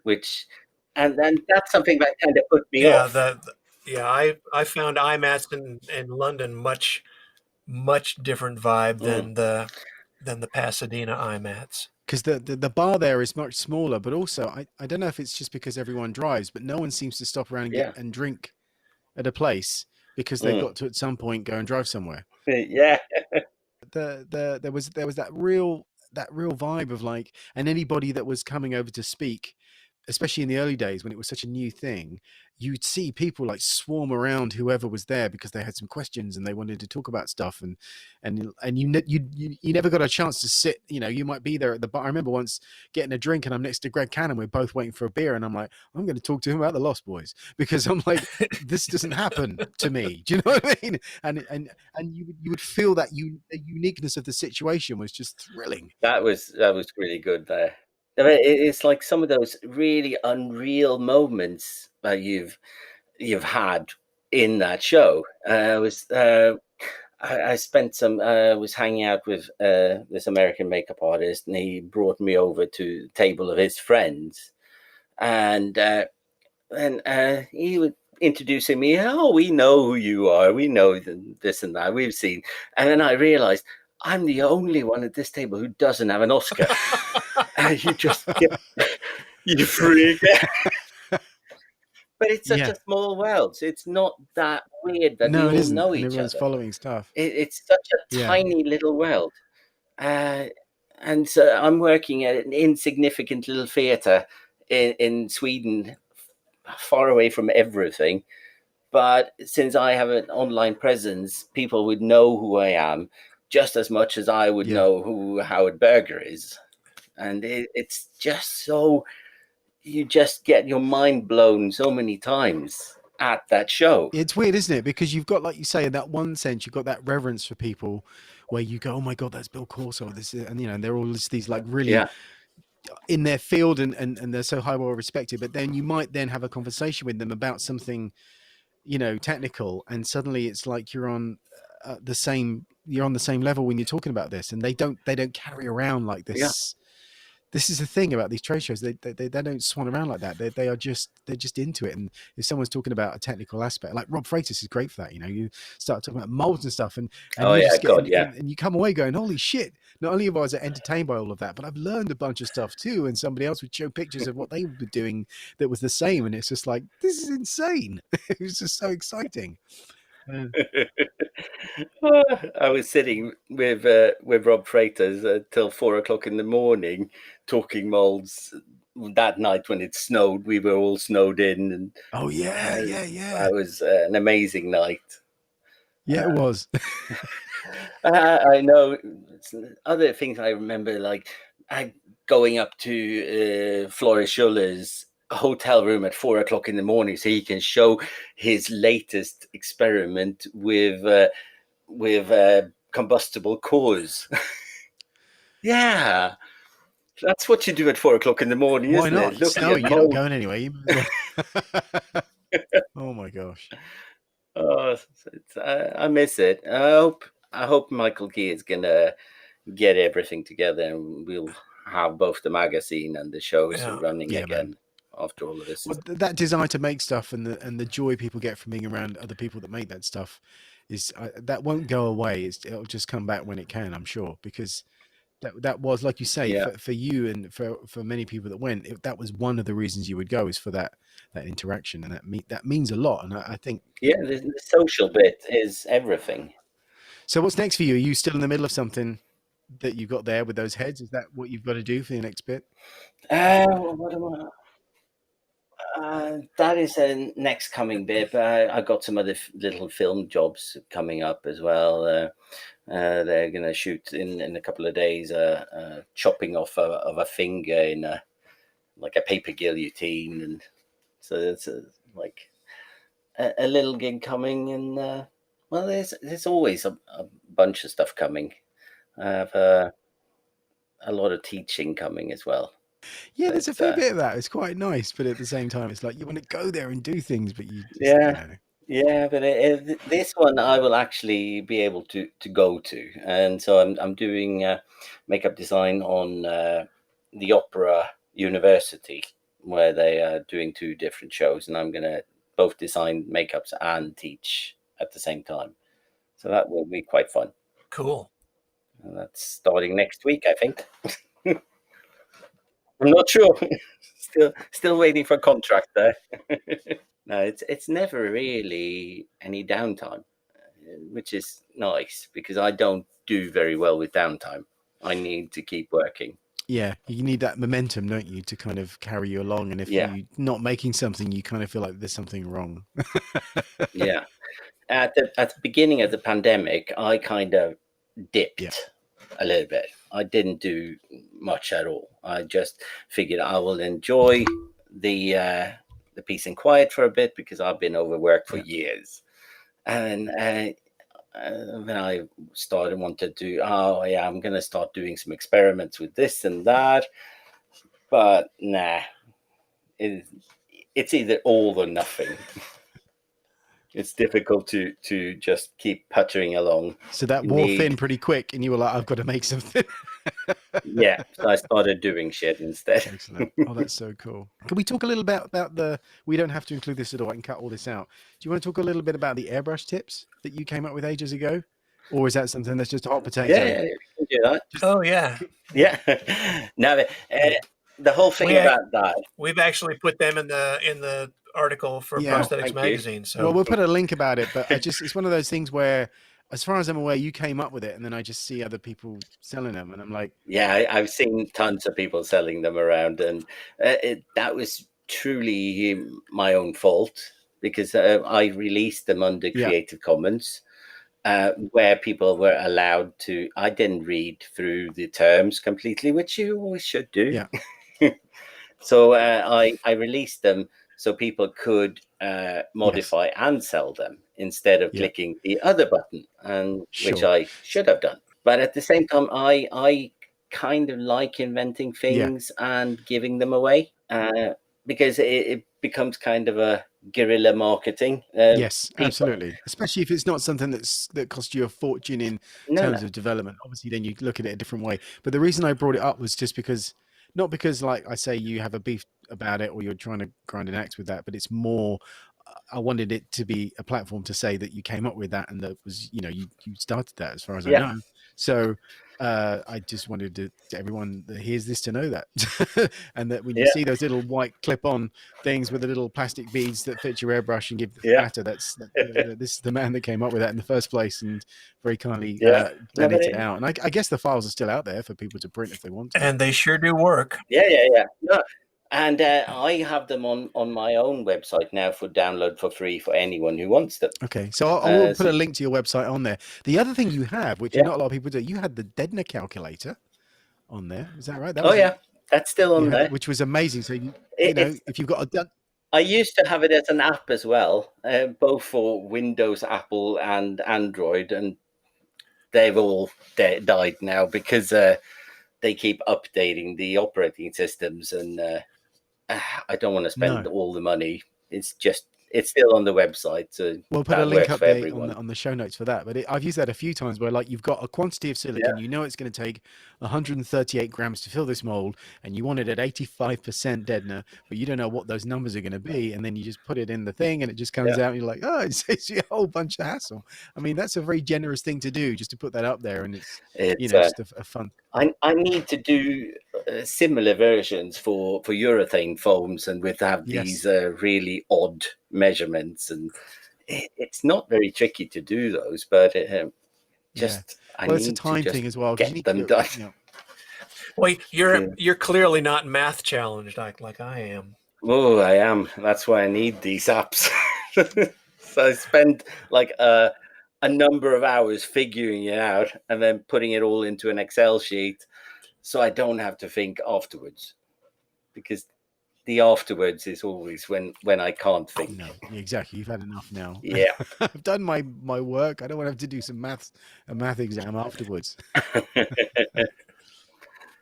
which, and then that's something that kind of put me yeah, off. yeah, I found IMATs in London much different vibe Mm, than the Pasadena IMATs. Because the bar there is much smaller, but also I don't know if it's just because everyone drives, but no one seems to stop around and get yeah. and drink at a place because they've Mm, got to at some point go and drive somewhere. yeah. There was that real vibe of like, and anybody that was coming over to speak, especially in the early days when it was such a new thing, you'd see people like swarm around whoever was there because they had some questions and they wanted to talk about stuff, and you never got a chance to sit. You might be there at the bar. I remember once getting a drink and I'm next to Greg Cannon. We're both waiting for a beer, and I'm like, I'm going to talk to him about the Lost Boys because I'm like, this doesn't happen to me. Do you know what I mean? And you would feel that the uniqueness of the situation was just thrilling. That was really good there. I mean, it's like some of those really unreal moments that you've had in that show. I spent some was hanging out with this American makeup artist, and he brought me over to the table of his friends, and he was introducing me. Oh, we know who you are. We know this and that. We've seen. And then I realized I'm the only one at this table who doesn't have an Oscar. And you just get, you freak. But it's such Yeah. a small world. So it's not that weird that we No, it all isn't, know and each everyone's other. following stuff. It's such a Yeah. tiny little world. Uh, and so I'm working at an insignificant little theatre in Sweden, far away from everything. But since I have an online presence, people would know who I am just as much as I would Yeah. know who Howard Berger is. And it's just so, you just get your mind blown so many times at that show. It's weird, isn't it? Because you've got, like you say, in that one sense, you've got that reverence for people where you go, oh my God, that's Bill Corso. And they're all just these like really Yeah. in their field and they're so high well respected. But then you might then have a conversation with them about something, technical. And suddenly it's like you're on the same level when you're talking about this. And they don't carry around like Yeah. this. This is the thing about these trade shows. They don't swan around like that. They're just into it. And if someone's talking about a technical aspect, like Rob Freitas is great for that. You start talking about molds and stuff, and Oh, you yeah. just get God, yeah. and you come away going, holy shit! Not only have I was entertained by all of that, but I've learned a bunch of stuff too. And somebody else would show pictures of what they were doing that was the same, and it's just like, this is insane. It was just so exciting. I was sitting with Rob Freitas till 4 o'clock in the morning, talking molds. That night when it snowed, we were all snowed in, and Oh yeah, uh, yeah, yeah, that was an amazing night. yeah. It was. I know other things I remember, like going up to Flores Schuller's hotel room at 4 o'clock in the morning so he can show his latest experiment with combustible cores. Yeah, that's what you do at 4 o'clock in the morning, Why isn't not? it? It's Looking at snowing. You're not mold. going anywhere. You might as well. Oh my gosh. Oh, I miss it. I hope Michael Key is gonna get everything together, and we'll have both the magazine and the shows Yeah, running Yeah, man. again after all of this. Well, that desire to make stuff and the joy people get from being around other people that make that stuff is that won't go away. It'll just come back when it can, I'm sure, because that was, like you say, Yeah, for you and for many people that went, that was one of the reasons you would go, is for that interaction, and that means a lot. And I think, yeah. The social bit is everything. so what's next for you? Are you still in the middle of something that you've got there with those heads? Is that what you've got to do for the next bit? What am I? That is a next coming bit. But I got some other little film jobs coming up as well. They're going to shoot in a couple of days, chopping off of a finger in like a paper guillotine, and so it's like a little gig coming, and well, there's always a bunch of stuff coming. I have a lot of teaching coming as well. Yeah, there's a But fair bit of that. It's quite nice, but at the same time, it's like you want to go there and do things, but you just, yeah, yeah, but this one I will actually be able to go to, and so I'm doing makeup design on the Opera University, where they are doing 2 different shows, and I'm gonna both design makeups and teach at the same time. So that will be quite fun. Cool. And that's starting next week, I think. I'm not sure. Still waiting for a contract there. No, it's never really any downtime, which is nice because I don't do very well with downtime. I need to keep working. yeah, you need that momentum, don't you, to kind of carry you along. And if Yeah. you're not making something, you kind of feel like there's something wrong. Yeah. At the beginning of the pandemic, I kind of dipped Yeah. a little bit. I didn't do much at all. I just figured I will enjoy the peace and quiet for a bit because I've been overworked for years. And when I wanted to, oh yeah, I'm gonna start doing some experiments with this and that, but nah, it's either all or nothing. It's difficult to just keep puttering along. So that wore thin pretty quick, and you were like, I've got to make something. Yeah, so I started doing shit instead. Excellent. Oh, that's so cool. Can we talk a little bit about we don't have to include this at all, I can cut all this out. Do you want to talk a little bit about the airbrush tips that you came up with ages ago? Or is that something that's just a hot potato? Yeah, we can do that. Oh yeah. Yeah. Now the whole thing about that. We've actually put them in the article for Prosthetics Magazine. So well, we'll put a link about it, but it's one of those things where, as far as I'm aware, you came up with it, and then I just see other people selling them, and I'm like, yeah, I've seen tons of people selling them around, and that was truly my own fault because I released them under Creative Commons, where people were allowed to. I didn't read through the terms completely, which you always should do. Yeah. So I released them so people could modify and sell them instead of clicking the other button, and which I should have done. But at the same time, I kind of like inventing things and giving them away because it becomes kind of a guerrilla marketing. Yes, absolutely. Especially if it's not something that cost you a fortune in terms of development. Obviously, then you look at it a different way. But the reason I brought it up was just because, not because, like I say, you have a beef about it or you're trying to grind an axe with that, but it's more, I wanted it to be a platform to say that you came up with that and that was, you started that, as far as I know. So I just wanted to everyone that hears this to know that. And that when you see those little white clip-on things with the little plastic beads that fit your airbrush and give the flatter, this is the man that came up with that in the first place and very kindly blended it out. And I guess the files are still out there for people to print if they want to. And they sure do work. Yeah. No. And I have them on my own website now for download for free for anyone who wants them. Okay, so I will put a link to your website on there. The other thing you have, which not a lot of people do, you had the Dedner calculator on there. Is that right? That was that's still on there, which was amazing. So if you've got a, I used to have it as an app as well, both for Windows, Apple, and Android, and they've all died now because they keep updating the operating systems and. I don't want to spend all the money. It's still on the website. So we'll put a link up there on the show notes for that. But I've used that a few times where, like, you've got a quantity of silicone, it's going to take 138 grams to fill this mold, and you want it at 85% Dedner, but you don't know what those numbers are going to be. And then you just put it in the thing and it just comes out and you're like, oh, it saves you a whole bunch of hassle. I mean, that's a very generous thing to do, just to put that up there. And it's just a fun. I need to do similar versions for urethane foams and these really odd measurements, and it's not very tricky to do those, but I need it's a time thing as well. Get them done. Well, you're clearly not math challenged like I am. Oh, I am. That's why I need these apps. So I spend like a number of hours figuring it out and then putting it all into an Excel sheet so I don't have to think afterwards, because the afterwards is always when I can't think. No, exactly. You've had enough now. Yeah. I've done my work. I don't want to have to do a math exam afterwards.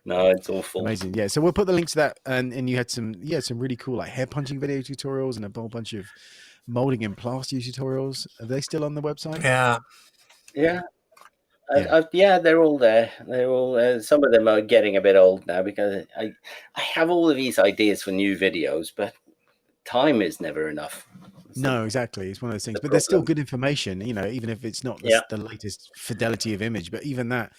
No, it's awful. Amazing. Yeah. So we'll put the link to that, and you had some really cool like hair punching video tutorials and a whole bunch of molding and plaster tutorials. Are they still on the website? Yeah. Yeah. They're all there. They're all. Some of them are getting a bit old now because I have all of these ideas for new videos, but time is never enough. No, exactly. It's one of those things, the but there's still problem. good information, you know, even if it's not Yeah. the latest fidelity of image. But even that,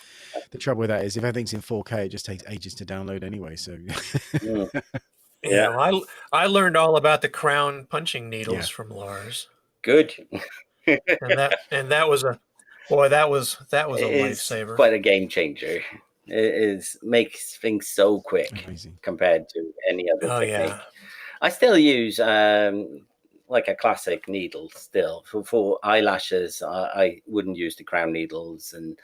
the trouble with that is if everything's in 4K, it just takes ages to download anyway. So Mm. Yeah, well, I learned all about the crown punching needles Yeah. from Lars, Good. and that was a boy. That was a It is lifesaver. quite a game changer. It makes things so quick amazing. compared to any other Oh technique. yeah, I still use like a classic needle still for eyelashes. I wouldn't use the crown needles, and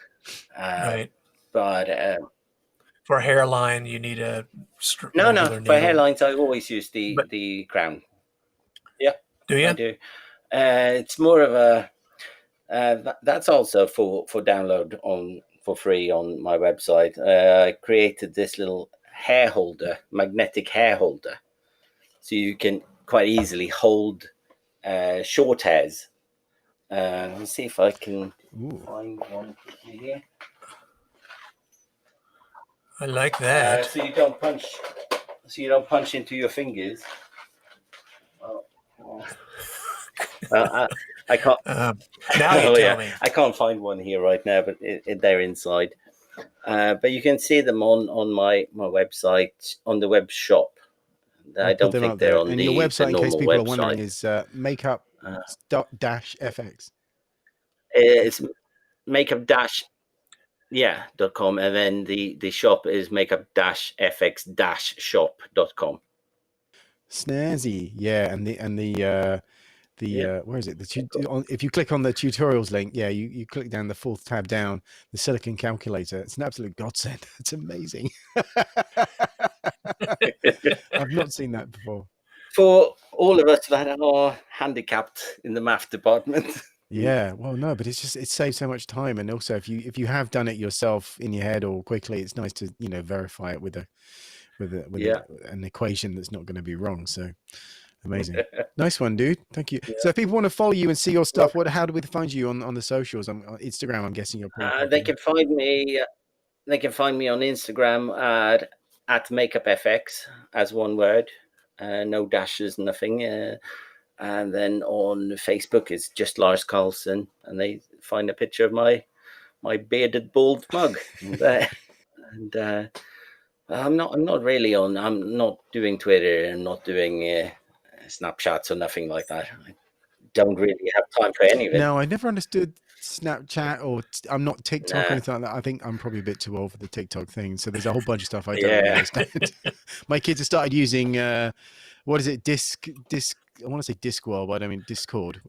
right. but For hairline, you need a no, regular for needle. hairlines, I always use But- the crown. Do I you? do. It's more of a that's also for download for free on my website. I created this little hair holder, magnetic hair holder, so you can quite easily hold short hairs. Let's see if I can Ooh. find one here. I like that. So you don't punch into your fingers. I can't. Now you tell me. I can't find one here right now, but they're inside. But you can see them on my website, on the web shop. I don't think they're on and the your website, in case normal people website. are wondering, is makeup-fx. It's makeup-.com, and then the shop is makeup-fx-shop.com. Snazzy, yeah, and the where is it? If you click on the tutorials link, yeah, you click down the fourth tab down, the Silicone calculator. It's an absolute godsend. It's amazing. I've not seen that before. For all of us that are handicapped in the math department. Yeah, well, no, but it saves so much time, and also if you have done it yourself in your head or quickly, it's nice to verify it with an equation that's not going to be wrong. So amazing. Nice one, dude. Thank you. Yeah. So if people want to follow you and see your stuff, how do we find you on the socials? On Instagram, I'm guessing you're pretty They can find me on Instagram at makeupfx as one word, no dashes, nothing. And then on Facebook it's just Lars Carlsson, and they find a picture of my bearded bald mug there. And I'm not doing Twitter, I'm not doing Snapchats or nothing like that. I don't really have time for any of it. No, I never understood Snapchat, or I'm not TikTok or Nah. anything like that. I think I'm probably a bit too old for the TikTok thing. So there's a whole bunch of stuff I don't really understand. My kids have started using what is it? Disc. I want to say Discworld, but I don't mean Discord.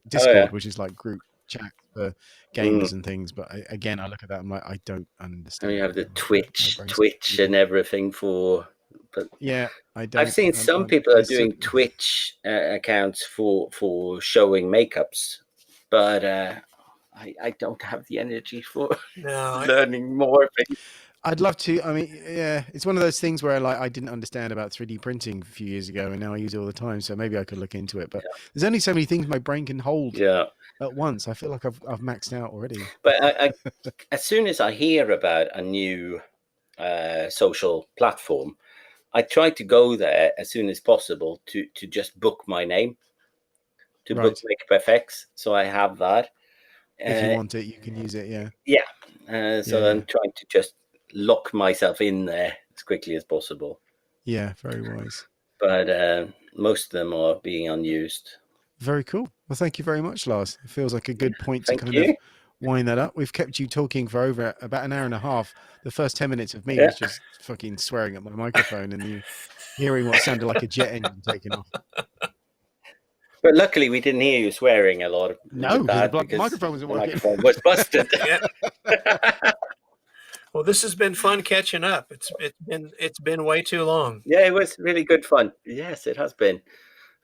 Which is like group chat for gamers and things. But again, I look at that, I'm like, I don't understand. And you have the Twitch and everything for. But yeah, I don't. I've seen some people are doing Twitch accounts for showing makeups, but I don't have the energy for learning more things. I'd love to. I mean, yeah, it's one of those things where I didn't understand about 3D printing a few years ago, and now I use it all the time. So maybe I could look into it. But there's only so many things my brain can hold at once. I feel like I've maxed out already. But I as soon as I hear about a new social platform, I try to go there as soon as possible to just book my name, to book MakeupFX. So I have that. If you want it, you can use it. Yeah. Yeah. I'm trying to just lock myself in there as quickly as possible. Yeah, very wise. But most of them are being unused. Very cool. Well, thank you very much, Lars. It feels like a good point to kind of wind that up. We've kept you talking for over about an hour and a half. The first 10 minutes of me was just fucking swearing at my microphone and you hearing what sounded like a jet engine taking off. But luckily, we didn't hear you swearing a lot. No, the microphone wasn't working. The microphone was busted. Well, this has been fun catching up. It's been way too long. Yeah, it was really good fun. Yes, it has been.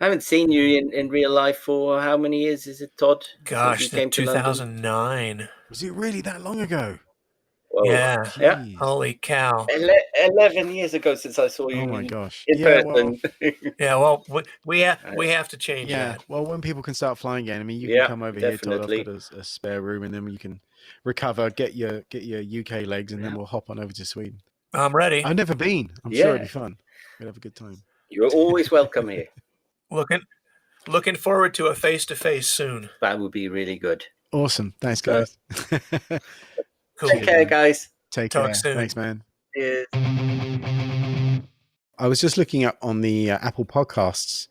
I haven't seen you in real life for how many years is it, Todd? Since you Gosh, came to London? 2009. Was it really that long ago? Whoa. Yeah. Yeah. Jeez. Holy cow. 11 years ago since I saw you Oh my gosh. in Yeah, well, person. Yeah. Well, we have to change yeah. that. Well, when people can start flying again, I mean, you can Yeah, come over here, Todd. I've definitely. got a spare room, and then you can recover, get your UK legs, and then we'll hop on over to Sweden. I'm ready. I've never been. I'm sure it'd be fun. We'd have a good time. You're always welcome here. Looking forward to a face-to-face soon. That would be really good. Awesome. Thanks, guys. Cool. Take care, guys. Take Talk care. soon. Thanks, man. Cheers. I was just looking up on the Apple Podcasts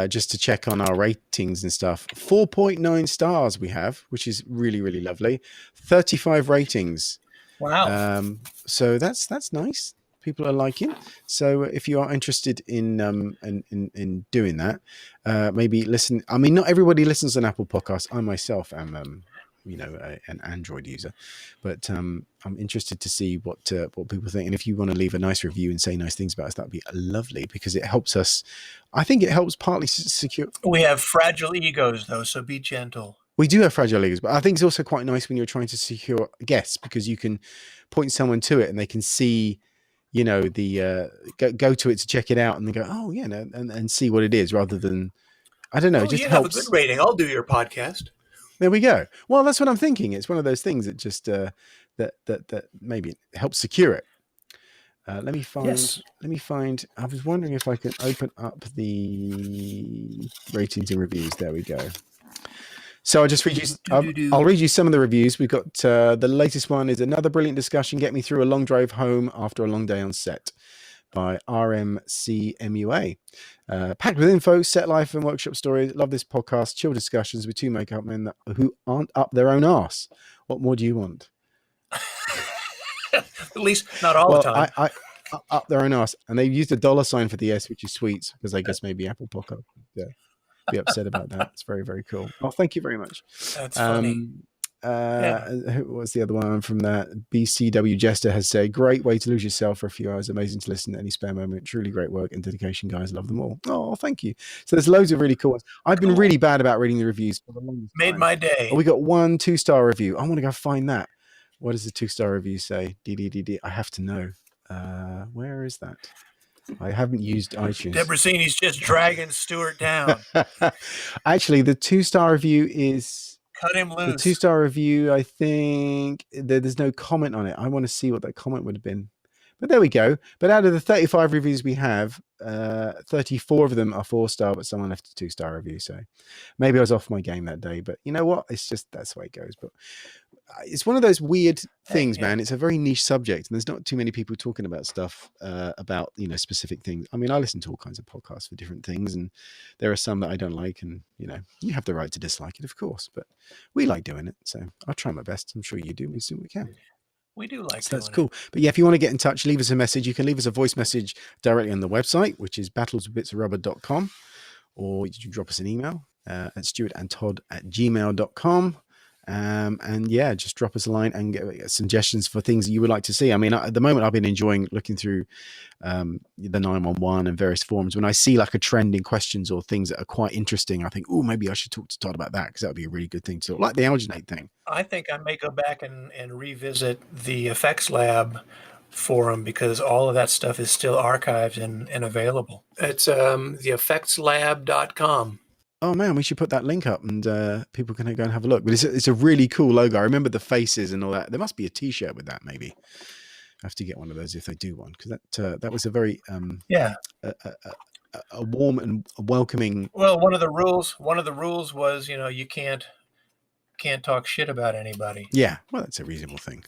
just to check on our ratings and stuff. 4.9 stars we have, which is really, really lovely. 35 ratings. Wow. So that's nice. People are liking. So if you are interested in doing that, maybe listen. I mean, not everybody listens on Apple Podcasts. I myself am, an Android user, but I'm interested to see what people think. And if you want to leave a nice review and say nice things about us, that'd be lovely because it helps us. I think it helps partly secure. We have fragile egos, though, so be gentle. We do have fragile egos, but I think it's also quite nice when you're trying to secure guests because you can point someone to it and they can see, the go to it to check it out and they go, oh yeah, no, and see what it is rather than, I don't know, Oh, it just you helps. have a good rating. I'll do your podcast. There we go. Well, that's what I'm thinking. It's one of those things that just that maybe helps secure it. Let me find. Yes. Let me find. I was wondering if I could open up the ratings and reviews. There we go. So I'll just read you. I'll read you some of the reviews. We've got the latest one is another brilliant discussion. Get me through a long drive home after a long day on set by RMCMUA. Packed with info, set life and workshop stories. Love this podcast. Chill discussions with two makeup men who aren't up their own arse. What more do you want? At least not all the time. I up their own arse. And they used a $sign for the S, which is sweet because I guess maybe Apple Podcast. Yeah. Be upset about that. It's very, very cool. Oh, thank you very much. That's funny. Who was the other one from that? BCW Jester has said, great way to lose yourself for a few hours. Amazing to listen at any spare moment. Truly great work and dedication, guys. Love them all. Oh, thank you. So there's loads of really cool ones. I've been really bad about reading the reviews for the longest Made time. my day. Oh, we got 1 2-star review. I want to go find that. What does the 2-star review say? I have to know. Where is that? I haven't used iTunes. Debrasini's just dragging Stuart down. Actually, the 2-star review is Cut him loose. the 2-star review. I think there's no comment on it. I want to see what that comment would have been. But there we go. But out of the 35 reviews we have, 34 of them are 4-star, but someone left a 2-star review. So maybe I was off my game that day. But you know what? It's just that's the way it goes. But it's one of those weird things, man. It's a very niche subject, and there's not too many people talking about stuff about specific things. I mean, I listen to all kinds of podcasts for different things, and there are some that I don't like, and you have the right to dislike it, of course. But we like doing it, so I'll try my best. I'm sure you do. We do what we can. We do like So doing that's cool. But yeah, if you want to get in touch, leave us a message. You can leave us a voice message directly on the website, which is battleswithbitsofrubber.com, or you can drop us an email at stuartandtodd@gmail.com. And yeah, just drop us a line and get suggestions for things that you would like to see. I mean, at the moment, I've been enjoying looking through the 911 and various forums. When I see like a trend in questions or things that are quite interesting, I think, oh, maybe I should talk to Todd about that because that would be a really good thing to talk, like the alginate thing. I think I may go back and revisit the Effects Lab forum because all of that stuff is still archived and available. It's theeffectslab.com. Oh man, we should put that link up and people can go and have a look. But it's a really cool logo. I remember the faces and all that. There must be a T-shirt with that. Maybe I have to get one of those if they do one because that was a very a warm and welcoming. Well, one of the rules was you can't talk shit about anybody. Yeah, well, that's a reasonable thing.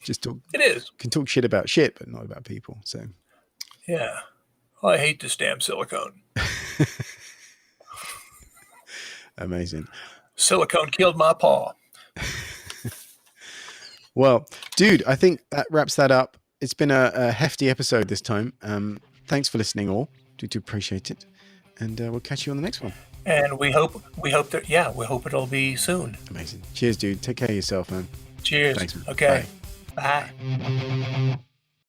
Just talk. It is. Can talk shit about shit, but not about people. So yeah, I hate this damn silicone. Amazing. Silicone killed my paw. Well, dude, I think that wraps that up. It's been a hefty episode this time. Thanks for listening, all. Do appreciate it, and we'll catch you on the next one. And we hope it'll be soon. Amazing. Cheers, dude. Take care of yourself, man. Cheers. Thanks. Okay. Bye. Bye.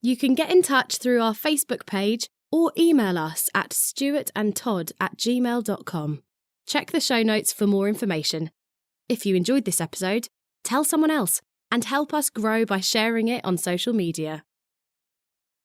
You can get in touch through our Facebook page or email us at stuartandtodd@gmail.com. Check the show notes for more information. If you enjoyed this episode, tell someone else and help us grow by sharing it on social media.